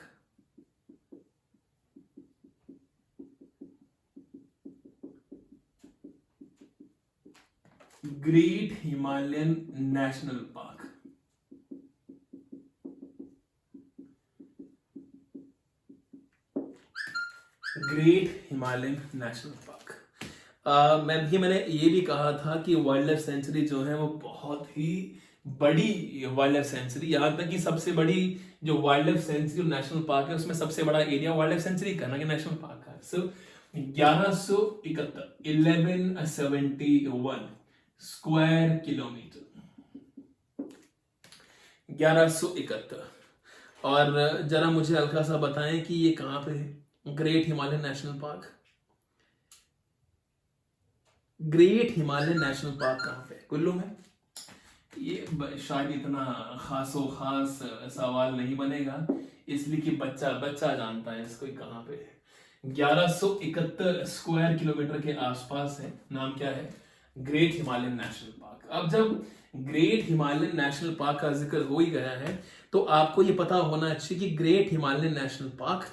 Great Himalayan national park, great Himalayan national park. मैंने ये भी कहा था कि वाइल्ड लाइफ सेंचुरी जो है वो बहुत ही बड़ी वाइल्ड लाइफ सेंचुरी, यहां तक कि सबसे बड़ी जो wild life century national park है उसमें सबसे बड़ा एरिया वाइल्ड लाइफ सेंचुरी का, ना कि नेशनल पार्क का। सो 1171 स्क्वायर किलोमीटर, 1171। और जरा मुझे हल्का सा बताएं कि ये कहां पे है great Himalayan national park? Great Himalayan national park कहां पे? कुल्लू में। ये शायद इतना खासो खास सवाल नहीं बनेगा, इसलिए कि बच्चा बच्चा जानता है इसको कहां पे है। 1171 स्क्वायर किलोमीटर के आसपास है। नाम क्या है? Great Himalayan national park. अब जब ग्रेट हिमालयन नेशनल पार्क का जिक्र हो ही गया है तो आपको ये पता होना चाहिए कि ग्रेट हिमालयन नेशनल पार्क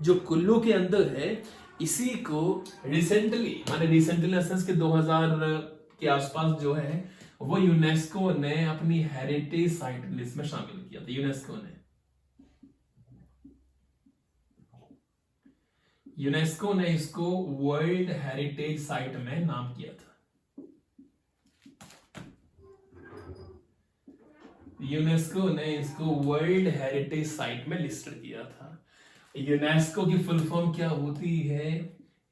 जो कुल्लू के अंदर है, इसी को रिसेंटली, माने रिसेंटली के 2000 के आसपास जो है वो यूनेस्को ने अपनी हेरिटेज साइट लिस्ट में शामिल किया था। यूनेस्को ने इसको वर्ल्ड हेरिटेज साइट में नाम किया था। यूनेस्को ने इसको वर्ल्ड हेरिटेज साइट में लिस्टेड किया था। यूनेस्को की फुल फॉर्म क्या होती है?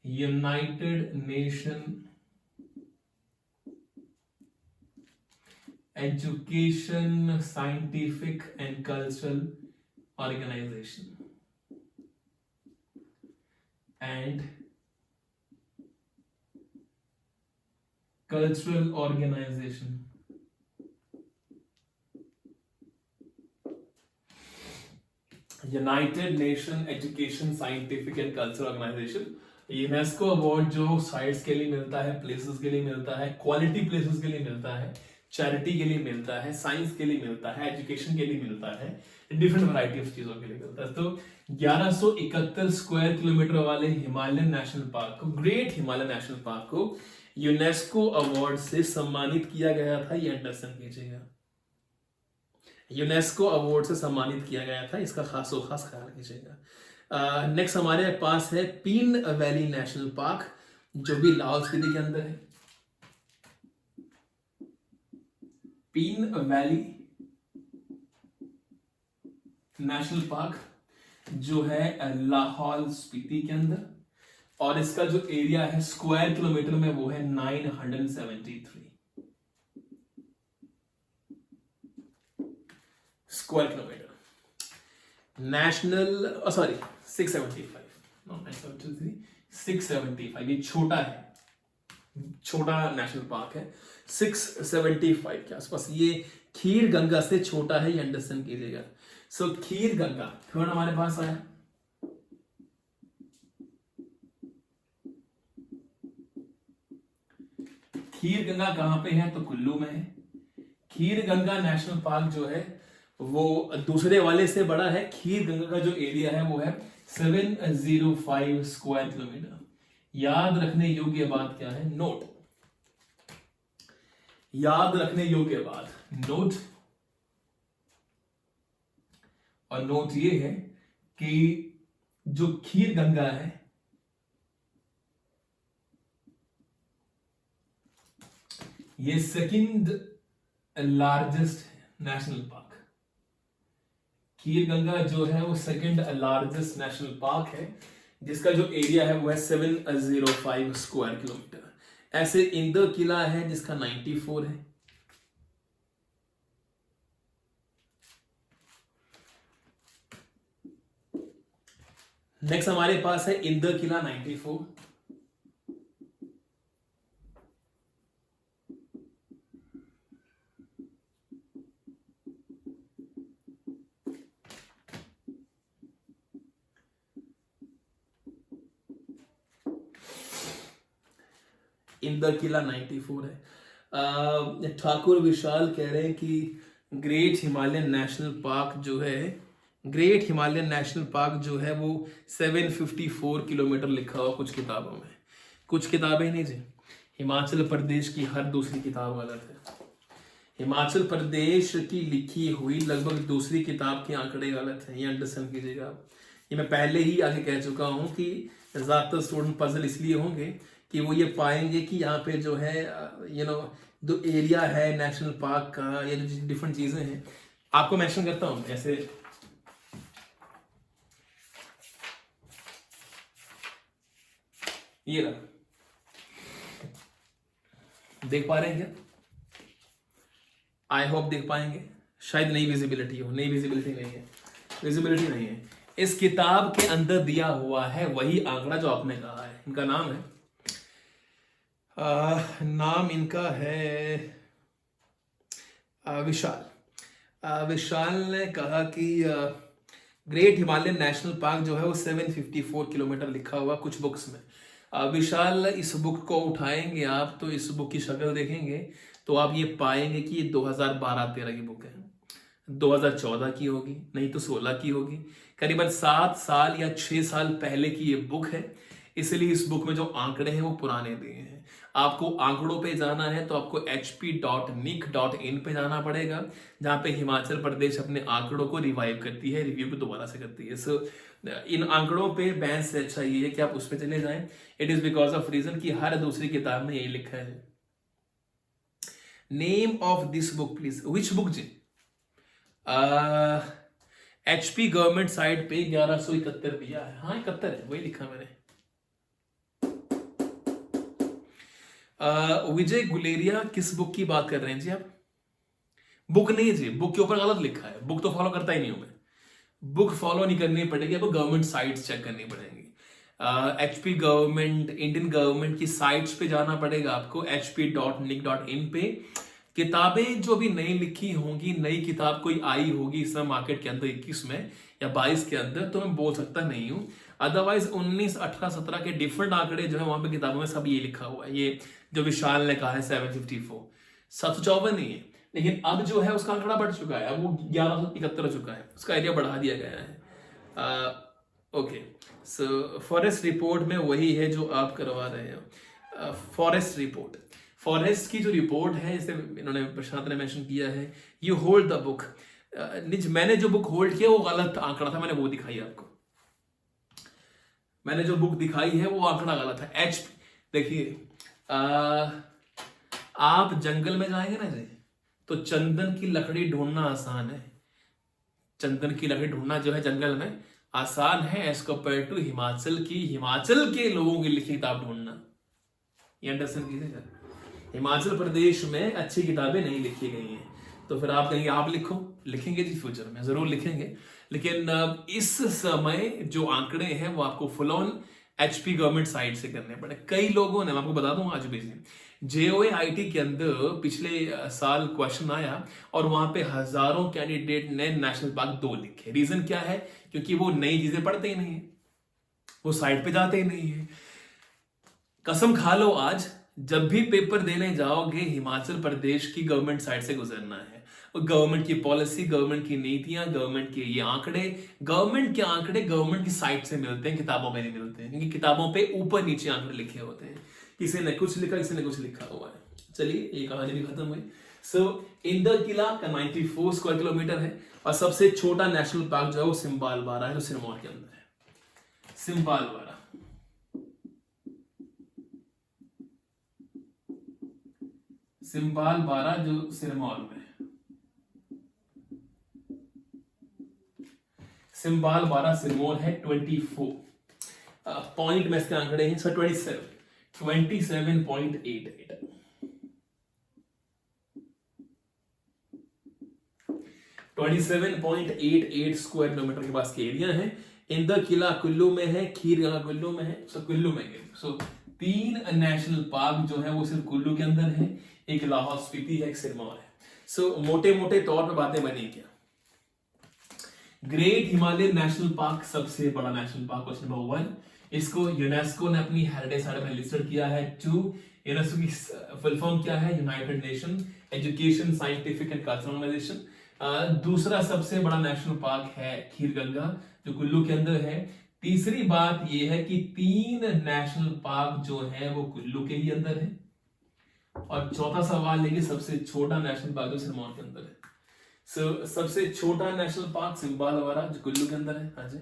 United Nation Education Scientific and Cultural Organisation and Cultural Organisation. United Nation Education Scientific and Cultural Organisation. UNESCO award जो साइट्स के लिए मिलता है, प्लेसेस के लिए मिलता है, क्वालिटी प्लेसेस के लिए मिलता है, चैरिटी के लिए मिलता है, साइंस के लिए मिलता है, एजुकेशन के लिए मिलता है, डिफरेंट वैरायटी ऑफ चीजों के लिए मिलता है। तो 1171 स्क्वायर किलोमीटर वाले हिमालयन नेशनल पार्क को, ग्रेट हिमालयन नेशनल पार्क को यूनेस्को अवार्ड से सम्मानित किया गया था। ये अंडरस्टैंड कीजिएगा, यूनेस्को अवार्ड से सम्मानित किया गया था, इसका खास ख्याल कीजिएगा। नेक्स्ट हमारे पास है पीन वैली नेशनल पार्क, जो भी लाहौल स्पीति के अंदर है। पीन वैली नेशनल पार्क जो है लाहौल स्पीति के अंदर, और इसका जो एरिया है स्क्वायर किलोमीटर में वो है 973 स्क्वायर किलोमीटर। National 675, not 973, 675। ये छोटा है, छोटा नेशनल पार्क है, 675 के आसपास। ये खीर गंगा से छोटा है, ये अंडरस्टैंड कीजिएगा। सो खीर गंगा थर्ड हमारे पास आया। खीर गंगा कहां पे है? तो कुल्लू में है। खीर गंगा नेशनल पार्क जो है वो दूसरे वाले से बड़ा है। खीर गंगा का जो एरिया है वो है 705 स्क्वायर किलोमीटर। याद रखने योग्य बात क्या है? नोट, याद रखने योग्य बात नोट, और नोट ये है कि जो खीर गंगा है ये सेकंड लार्जेस्ट नेशनल पार्क। खीर गंगा जो है वो सेकंड लार्जेस्ट नेशनल पार्क है, जिसका जो एरिया है वो है 705 स्क्वायर किलोमीटर। ऐसे इंदर किला है जिसका 94 है। नेक्स्ट हमारे पास है इंदर किला 94। इंदर किला 94 है। ठाकुर विशाल कह रहे हैं कि ग्रेट हिमालयन नेशनल पार्क जो है, ग्रेट हिमालयन नेशनल पार्क जो है वो 754 किलोमीटर लिखा हुआ कुछ किताबों में। कुछ किताबें नहीं जी, हिमाचल प्रदेश की हर दूसरी किताब गलत है। हिमाचल प्रदेश की लिखी हुई लगभग दूसरी किताब के आंकड़े गलत हैं, ये अंडरस्टैंड कीजिएगा। ये मैं पहले ही आगे कह चुका हूं कि ज्यादातर स्टूडेंट पजल इसलिए होंगे कि वो ये पाएंगे कि यहाँ पे जो है जो एरिया है नेशनल पार्क का, ये जो डिफरेंट चीजें हैं आपको मेंशन करता हूं ऐसे। ये रहा, देख पा रहे हैं क्या? आई होप देख पाएंगे। शायद नई विजिबिलिटी हो, नई विजिबिलिटी नहीं है, विजिबिलिटी नहीं है। इस किताब के अंदर दिया हुआ है वही आंकड़ा जो आपने कहा है। इनका नाम है नाम इनका है विशाल। विशाल ने कहा कि ग्रेट हिमालयन नेशनल पार्क जो है वो 754 किलोमीटर लिखा हुआ कुछ बुक्स में। विशाल इस बुक को उठाएंगे आप तो इस बुक की शक्ल देखेंगे तो आप ये पाएंगे कि ये 2012-13 की बुक है, 2014 की होगी, नहीं तो 16 की होगी। करीबन 7 साल या 6 साल पहले की ये बुक है, इसलिए इस बुक में जो आंकड़े हैं वो पुराने दिए हैं। आपको आंकड़ों पे जाना है तो आपको hp.nic.in पे जाना पड़ेगा, जहां पे हिमाचल प्रदेश अपने आंकड़ों को रिवाइव करती है, रिव्यू को दोबारा से करती है। सो इन आंकड़ों पे बैंक से अच्छा ये है कि आप उस पर चले जाएं। It is because of reason कि हर दूसरी किताब में यही लिखा है। Name of this book please, which book ji? HP government site पे 1171 दिया है, हाँ 71 है, वही लिखा मैंने। विजय गुलेरिया किस बुक की बात कर रहे हैं जी आप? बुक नहीं जी, बुक के ऊपर गलत लिखा है, बुक तो फॉलो करता ही नहीं हूं मैं, बुक फॉलो नहीं करनी पड़ेगी आपको, गवर्नमेंट साइट्स चेक करनी पड़ेगी। एचपी गवर्नमेंट, इंडियन गवर्नमेंट की साइट्स पे जाना पड़ेगा आपको, hp.nic.in पे। किताबें जो भी नई लिखी होंगी, नई किताब कोई आई होगी इस समय मार्केट के अंदर 21 में या 22 के अंदर, तो मैं बोल सकता नहीं हूं। अदरवाइज 19, 18, 17 के डिफरेंट आंकड़े जो है वहां पे किताबों में सब ये लिखा हुआ है। ये जो विशाल ने कहा है 754, 754 नहीं है, लेकिन अब जो है उसका आंकड़ा बढ़ चुका है, अब वो 1171 हो चुका है, उसका एरिया बढ़ा दिया गया है। ओके, सो फॉरेस्ट रिपोर्ट में वही है जो आप करवा रहे हो। फॉरेस्ट रिपोर्ट, फॉरेस्ट की जो रिपोर्ट है, इसे इन्होंने प्रशांत ने मेंशन किया है, यू होल्ड द बुक। निज मैंने जो बुक होल्ड किया वो गलत आंकड़ा था, मैंने वो दिखाई आपको, मैंने जो बुक दिखाई है वो आंकड़ा गलत है। एच देखिए, आप जंगल में जाएंगे ना जी, तो चंदन की लकड़ी ढूंढना आसान है, चंदन की लकड़ी ढूंढना जो है जंगल में आसान है एज कम्पेयर टू हिमाचल की, हिमाचल के लोगों की लिखी किताब ढूंढना। ये अंडरस्टैंड कीजिएगा, हिमाचल प्रदेश में अच्छी किताबें नहीं लिखी गई हैं, तो फिर आप कहेंगे आप लिखो, लिखेंगे जी फ्यूचर में जरूर लिखेंगे, लेकिन इस समय जो आंकड़े हैं वो आपको full on HP government site से करने पड़े। कई लोगों ने, मैं आपको बता दूं आज भी JOA IT के अंदर पिछले साल क्वेश्चन आया और वहां पे हजारों कैंडिडेट ने नेशनल पार्क 2 लिखे। रीजन क्या है? क्योंकि वो नई चीजें पढ़ते ही नहीं है, वो साइट पे जाते ही नहीं है। कसम खा लो आज जब भी पेपर देने जाओगे हिमाचल प्रदेश की गवर्नमेंट साइट से गुजरना है। गवर्नमेंट की पॉलिसी, गवर्नमेंट की नीतियां, गवर्नमेंट के ये आंकड़े, गवर्नमेंट के आंकड़े गवर्नमेंट की साइट से मिलते हैं, किताबों में नहीं मिलते हैं, क्योंकि किताबों पे ऊपर नीचे आंकड़े लिखे होते हैं, किसी ने कुछ लिखा, किसी ने कुछ लिखा हुआ है। चलिए ये कहानी भी खत्म हुई। सो इंदर किला का 94 स्क्वायर किलोमीटर है और सबसे छोटा नेशनल पार्क जो है वो सिंबालबारा है, जो सिरमौर के अंदर है। सिंबालबारा, सिंबालबारा जो सिरमौर में है, सिंबालबारा सिरमौर है। 24 पॉइंट में इसके आंकड़े हैं, सर 27.88 27.88 स्क्वायर किलोमीटर के पास के एरिया है। इंदर किला कुल्लू में है, खीर गंगा कुल्लू में है, सो कुल्लू में है। सो 3 नेशनल पार्क जो है वो सिर्फ कुल्लू के अंदर है, एक लाहौल स्पीति है, एक सिरमौर है। सो मोटे मोटे तौर पे बातें बनी क्या? ग्रेट हिमालयन नेशनल पार्क सबसे बड़ा नेशनल पार्क, क्वेश्चन नंबर 1। इसको यूनेस्को ने अपनी हेरिटेज साइट में लिस्टेड किया है। 2, यूनेस्को की फुल फॉर्म क्या है? United Nation Education, Scientific and Cultural Organisation. दूसरा सबसे बड़ा नेशनल पार्क है खीर गंगा जो कुल्लू के अंदर है। तीसरी बात यह है कि 3 नेशनल पार्क जो है वो कुल्लू के ही अंदर है। और चौथा सवाल है कि सबसे छोटा नेशनल पार्क जो सिरमौर के अंदर है। सबसे छोटा नेशनल पार्क सिंबालबारा जो कुल्लू के अंदर है। हाँ जी,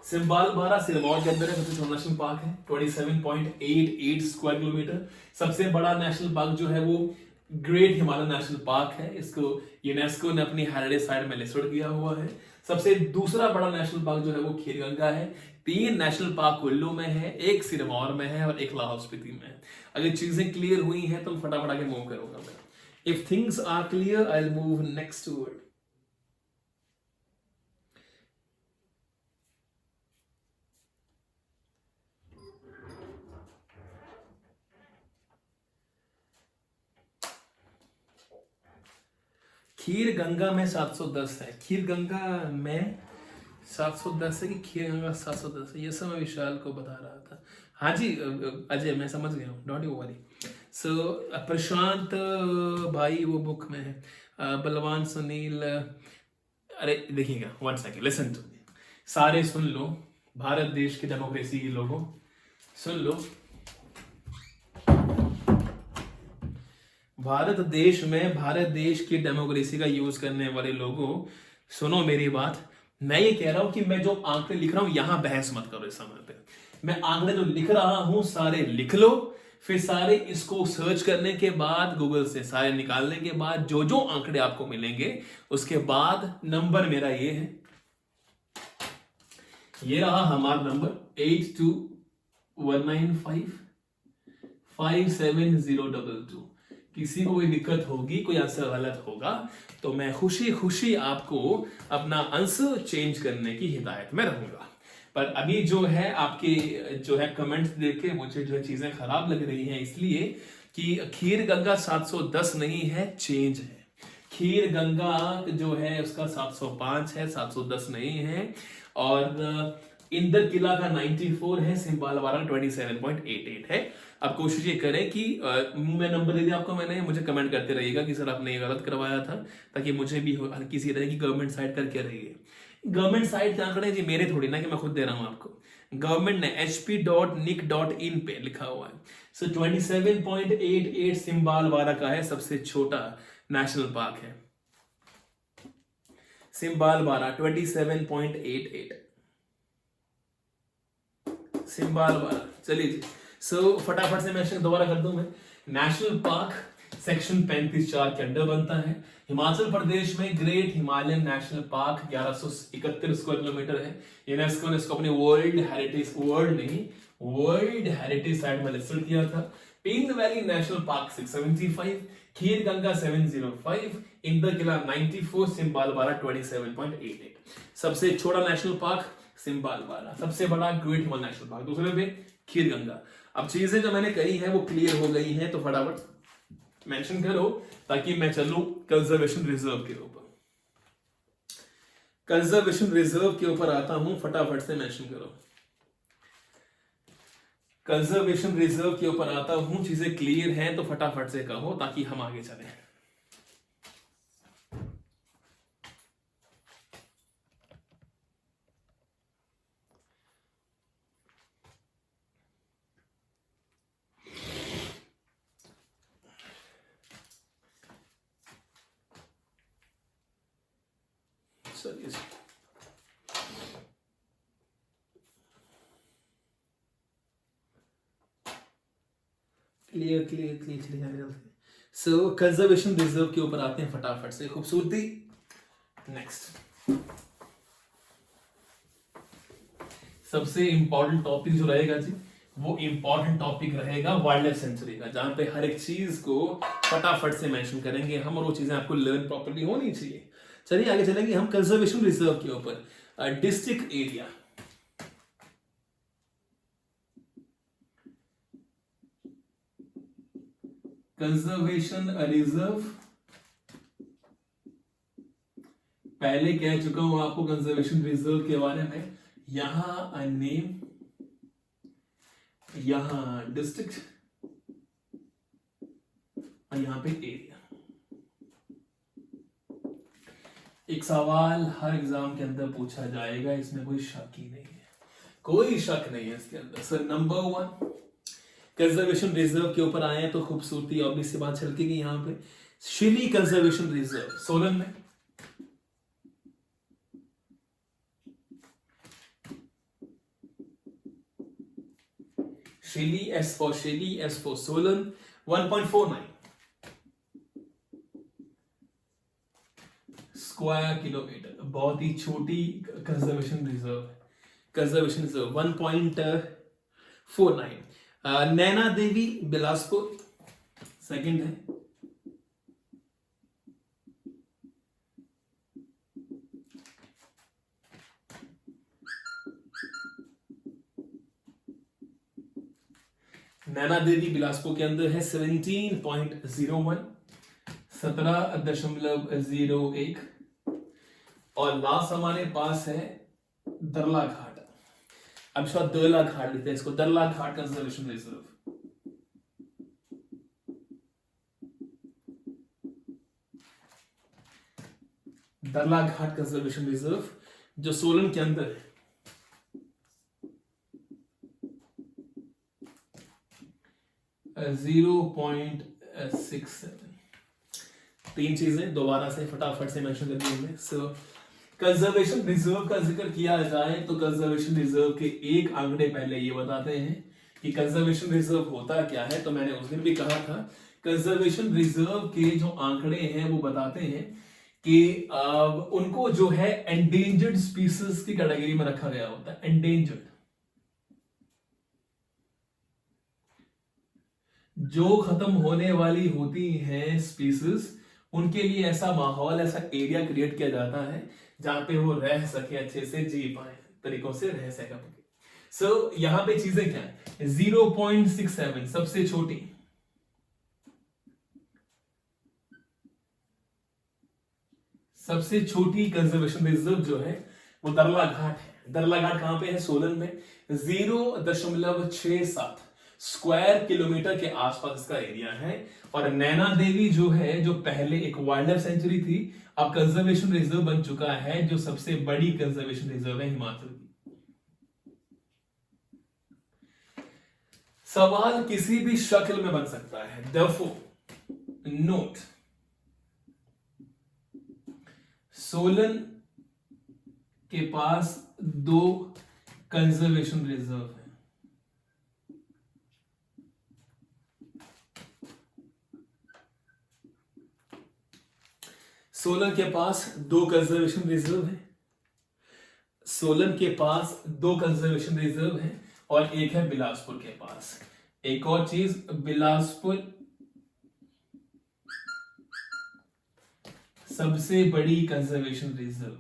सिंबालबारा सिरमौर के अंदर है, सबसे छोटा नेशनल पार्क है, 27.88 स्क्वायर किलोमीटर। सबसे बड़ा नेशनल पार्क जो है वो ग्रेट हिमालयन नेशनल पार्क है, इसको यूनेस्को ने अपनी हेरिटेज साइट में लिस्टेड किया हुआ है। सबसे दूसरा बड़ा नेशनल पार्क जो है वो खीरगंगा है। 3 नेशनल पार्क कुल्लू में है, एक सिरमौर में है और एक लाहौल स्पीति में है। अगर चीजें क्लियर हुई हैं तो फटाफट आगे मूव करूंगा मैं। If things are clear I will move next word. Kheer Ganga में 710 है, खीर गंगा में 710 है कि खीर गंगा 710 है, ये सब मैं विशाल को बता रहा था। हाँ जी अजय, मैं समझ गया हूँ, डोंट यू वरी। सो प्रशांत भाई वो बुक में है, बलवान सुनील। अरे देखिएगा, 1 सेकेंड, लिसन टू मी, सारे सुन लो, भारत देश की डेमोक्रेसी के लोगों सुन लो। भारत देश की डेमोक्रेसी का यूज करने वाले लोगों सुनो मेरी बात। मैं ये कह रहा हूं कि मैं जो आंकड़े लिख रहा हूं यहां बहस मत करो इस समय पे। मैं आंकड़े जो लिख रहा हूं सारे लिख लो, फिर सारे इसको सर्च करने के बाद, गूगल से सारे निकालने के बाद जो जो आंकड़े आपको मिलेंगे, उसके बाद नंबर मेरा ये है, ये रहा हमारा नंबर 8219557022। किसी को कोई दिक्कत होगी, कोई आंसर गलत होगा, तो मैं खुशी खुशी आपको अपना आंसर चेंज करने की हिदायत में रहूंगा। पर अभी जो है आपके जो है कमेंट्स देख के मुझे जो है चीजें खराब लग रही हैं, इसलिए कि खीर गंगा 710 नहीं है, चेंज है। खीर गंगा जो है उसका 705 है, 710 नहीं है। और इंदर किला का 94 है, सिंबालवारा 27.88 है। अब कोशिश ये करें कि मैं नंबर दे दिया आपको मैंने, मुझे कमेंट करते रहिएगा कि सर आपने ये गलत करवाया था, ताकि मुझे भी हल्की सी रहे कि गवर्नमेंट साइड करके रही है। गवर्नमेंट साइट के आंकड़े जी मेरे थोड़ी ना कि मैं खुद दे रहा हूं आपको, गवर्नमेंट ने hp.nic.in पे लिखा हुआ है। सो 27.88 सिंबालवारा का है, सबसे छोटा नेशनल पार्क है सिंबालवारा, 27.88 सिंबालवारा। चलिए जी, सो फटाफट से मैं दोबारा कर दूं मैं। नेशनल पार्क सेक्शन 35(4) के अंडर बनता है। हिमाचल प्रदेश में great Himalayan national park 1171 square kilometre है। यूनेस्को ने इसको अपने वर्ल्ड हेरिटेज साइट में लिस्टेड किया था। पीन वैली नेशनल पार्क 675, खीर गंगा 705, इंदर किला 94, सिंबालवारा 27.88। सबसे छोटा नेशनल पार्क सिंबालवारा, सबसे बड़ा ग्रेट हिमालयन नेशनल पार्क दूसरे पे खीर गंगा। अब चीजें जो मैंने कही है वो क्लियर हो गई हैं, तो फटाफट मेंशन करो ताकि मैं चलूं कंजर्वेशन रिजर्व के ऊपर। कंजर्वेशन रिजर्व के ऊपर आता हूं, फटाफट से मेंशन करो। कंजर्वेशन रिजर्व के ऊपर आता हूं, चीजें क्लियर हैं तो फटाफट से कहो ताकि हम आगे चलें। क्लियर। सो कंजर्वेशन रिजर्व के ऊपर आते हैं फटाफट से, खूबसूरती। नेक्स्ट सबसे इंपॉर्टेंट टॉपिक जो रहेगा जी, वो इंपॉर्टेंट टॉपिक रहेगा वाइल्ड लाइफ सेंचुरी का, जहां पे हर एक चीज को फटाफट से मेंशन करेंगे हम, और वो चीजें आपको लर्न प्रॉपर्ली होनी चाहिए। चलिए आगे चलेंगे हम कंजर्वेशन रिजर्व के ऊपर। डिस्ट्रिक्ट एरिया, कंजर्वेशन रिजर्व पहले कह चुका हूं आपको कंजर्वेशन रिजर्व के बारे में। यहां नेम, यहां डिस्ट्रिक्ट और यहां पे एरिया। एक सवाल हर एग्जाम के अंदर पूछा जाएगा, इसमें कोई शक ही नहीं है, कोई शक नहीं है इसके अंदर। सर नंबर 1 कंजर्वेशन रिजर्व के ऊपर आए हैं तो खूबसूरती ऑब्वियस सी बात छलकेगी यहां पे। शिली कंजर्वेशन रिजर्व सोलन में, शिली, S for Shili, S for Solan, 1.49 square kilometre, बहुत ही छोटी conservation reserve. Conservation reserve 1.49। Naina Devi Bilaspur second है। नैना देवी बिलासपुर के अंदर है 17.01, 17.01। और लास्ट हमारे पास है दरला घाट। अब शायद दरला घाट लिखते हैं इसको, दरला घाट कंजर्वेशन रिजर्व। दरला घाट कंजर्वेशन रिजर्व जो सोलन के अंदर है। .67। तीन चीजें दोबारा से फटाफट से मेंशन कर दी हमने। सो कंजर्वेशन रिजर्व का जिक्र किया जाए तो कंजर्वेशन रिजर्व के एक आंकड़े पहले ये बताते हैं कि कंजर्वेशन रिजर्व होता क्या है, तो मैंने उस दिन भी कहा था कंजर्वेशन रिजर्व के जो आंकड़े हैं वो बताते हैं कि उनको जो है एंडेंजर्ड स्पीसीज की कैटेगरी में रखा गया होता है। एंडेंजर्ड जो खत्म होने वाली होती हैं स्पीसीज, उनके लिए ऐसा माहौल, ऐसा एरिया क्रिएट किया जाता है जहां पे वो रह सके, अच्छे से जी पाए, तरीकों से रह सके। सो यहां पे चीजें क्या है, 0.67 सबसे छोटी, सबसे छोटी कंजर्वेशन रिजर्व जो है वो दरला घाट है। दरला घाट कहां पे है, सोलन में। 0.67 स्क्वायर किलोमीटर के आसपास इसका एरिया है। और नैना देवी जो है, जो पहले एक वाइल्ड लाइफ सेंचुरी थी, अब कंजर्वेशन रिजर्व बन चुका है, जो सबसे बड़ी कंजर्वेशन रिजर्व है हिमाचल की। सवाल किसी भी शक्ल में बन सकता है, therefore नोट, सोलन के पास 2 कंजर्वेशन रिजर्व है। सोलन के पास 2 कंजर्वेशन रिजर्व है। सोलन के पास 2 कंजर्वेशन रिजर्व है और एक है बिलासपुर के पास। एक और चीज, बिलासपुर सबसे बड़ी कंजर्वेशन रिजर्व,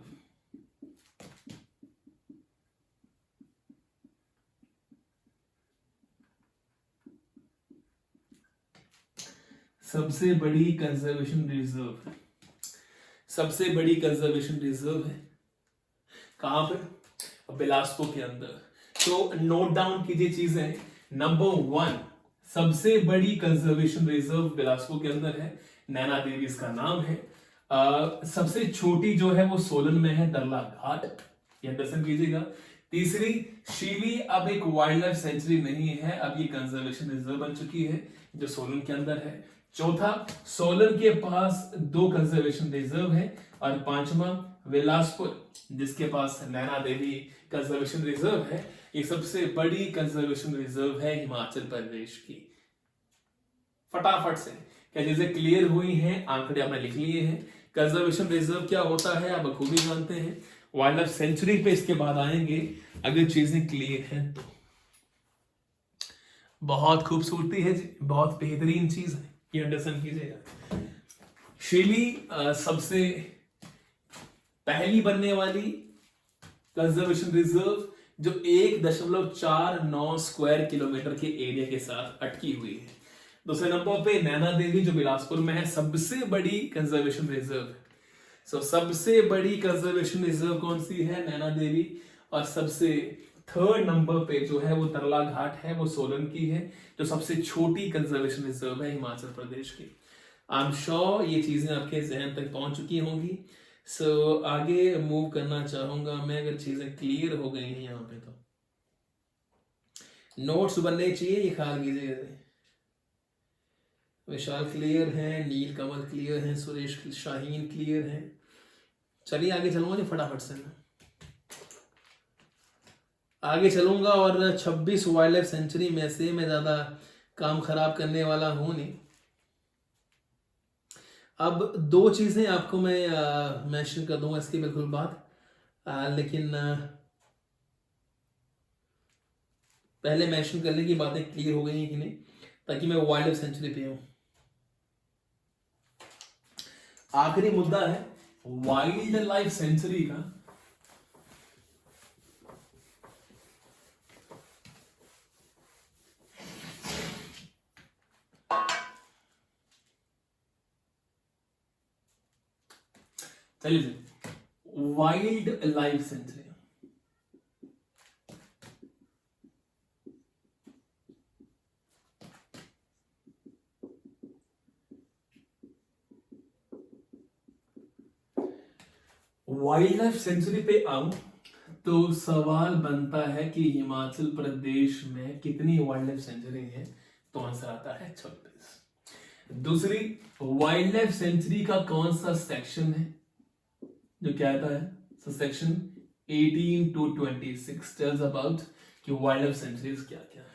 सबसे बड़ी कंजर्वेशन रिजर्व, सबसे बड़ी कंजर्वेशन रिजर्व है कहां पर, बिलासपुर के अंदर। तो नोट डाउन कीजिए चीजें। नंबर 1 सबसे बड़ी कंजर्वेशन रिजर्व बिलासपुर के अंदर है, नैना देवी इसका नाम है। सबसे छोटी जो है वो सोलन में है, दरला घाट, ये अंडरस्टैंड कीजिएगा। तीसरी, शीली अब एक वाइल्ड लाइफ सेंचुरी नहीं है, अब ये कंजर्वेशन रिजर्व बन चुकी है जो सोलन के अंदर है। चौथा, सोलन के पास 2 कंजर्वेशन रिजर्व है। और पांचवा, बिलासपुर जिसके पास नैना देवी कंजर्वेशन रिजर्व है, ये सबसे बड़ी कंजर्वेशन रिजर्व है हिमाचल प्रदेश की। फटाफट से क्या चीजें क्लियर हुई हैं, आंकड़े आपने लिख लिए हैं। कंजर्वेशन रिजर्व क्या होता है आप खूब ही जानते हैं। वाइल्ड लाइफ सेंचुरी पे इसके बाद आएंगे अगर चीजें क्लियर हैं तो। बहुत खूबसूरती है जी, बहुत बेहतरीन चीज है, ये अंडरस्टैंड कीजिएगा। शीली सबसे पहली बनने वाली कंजर्वेशन रिजर्व जो 1.49 स्क्वायर किलोमीटर के एरिया के साथ अटकी हुई है। दूसरे नंबर पे नैना देवी जो बिलासपुर में है, सबसे बड़ी कंजर्वेशन रिजर्व। सबसे बड़ी कंजर्वेशन रिजर्व कौन सी है, नैना देवी। और सबसे थर्ड नंबर पे जो है वो दरला घाट है, वो सोलन की है, जो सबसे छोटी कंजर्वेशन रिजर्व है हिमाचल प्रदेश की। आई एम श्योर ये चीजें आपके जहन तक पहुंच चुकी होंगी। आगे मूव करना चाहूंगा मैं, अगर चीजें क्लियर हो गई हैं यहाँ पे तो नोट्स बनने चाहिए, ये ख्याल कीजिएगा। विशाल क्लियर है, नील कमल क्लियर है, सुरेश शाहीन क्लियर है। चलिए आगे चलूंगा जी फटाफट से, मैं आगे चलूंगा। और 26 वाइल्ड लाइफ सेंचुरी में से मैं ज्यादा काम खराब करने वाला हूं नहीं। अब 2 चीजें आपको मैं मेंशन कर दूंगा इसकी बिल्कुल बाद, लेकिन पहले मेंशन करने की बातें क्लियर हो गई हैं कि नहीं, ताकि मैं वाइल्ड लाइफ सेंचुरी पे हूं। आखिरी मुद्दा है वाइल्ड लाइफ सेंचुरी का। चलिए, wild life century wild life century पे आऊं तो सवाल बनता है कि हिमाचल प्रदेश में कितनी वाइल्ड लाइफ सेंचुरी है, तो आंसर आता है 26। दूसरी, वाइल्ड लाइफ सेंचुरी का कौन सा सेक्शन है जो कहता है, सेक्शन 18 to 26 टेल्स अबाउट कि वाइल्ड लाइफ सेंचुरीज क्या क्या है।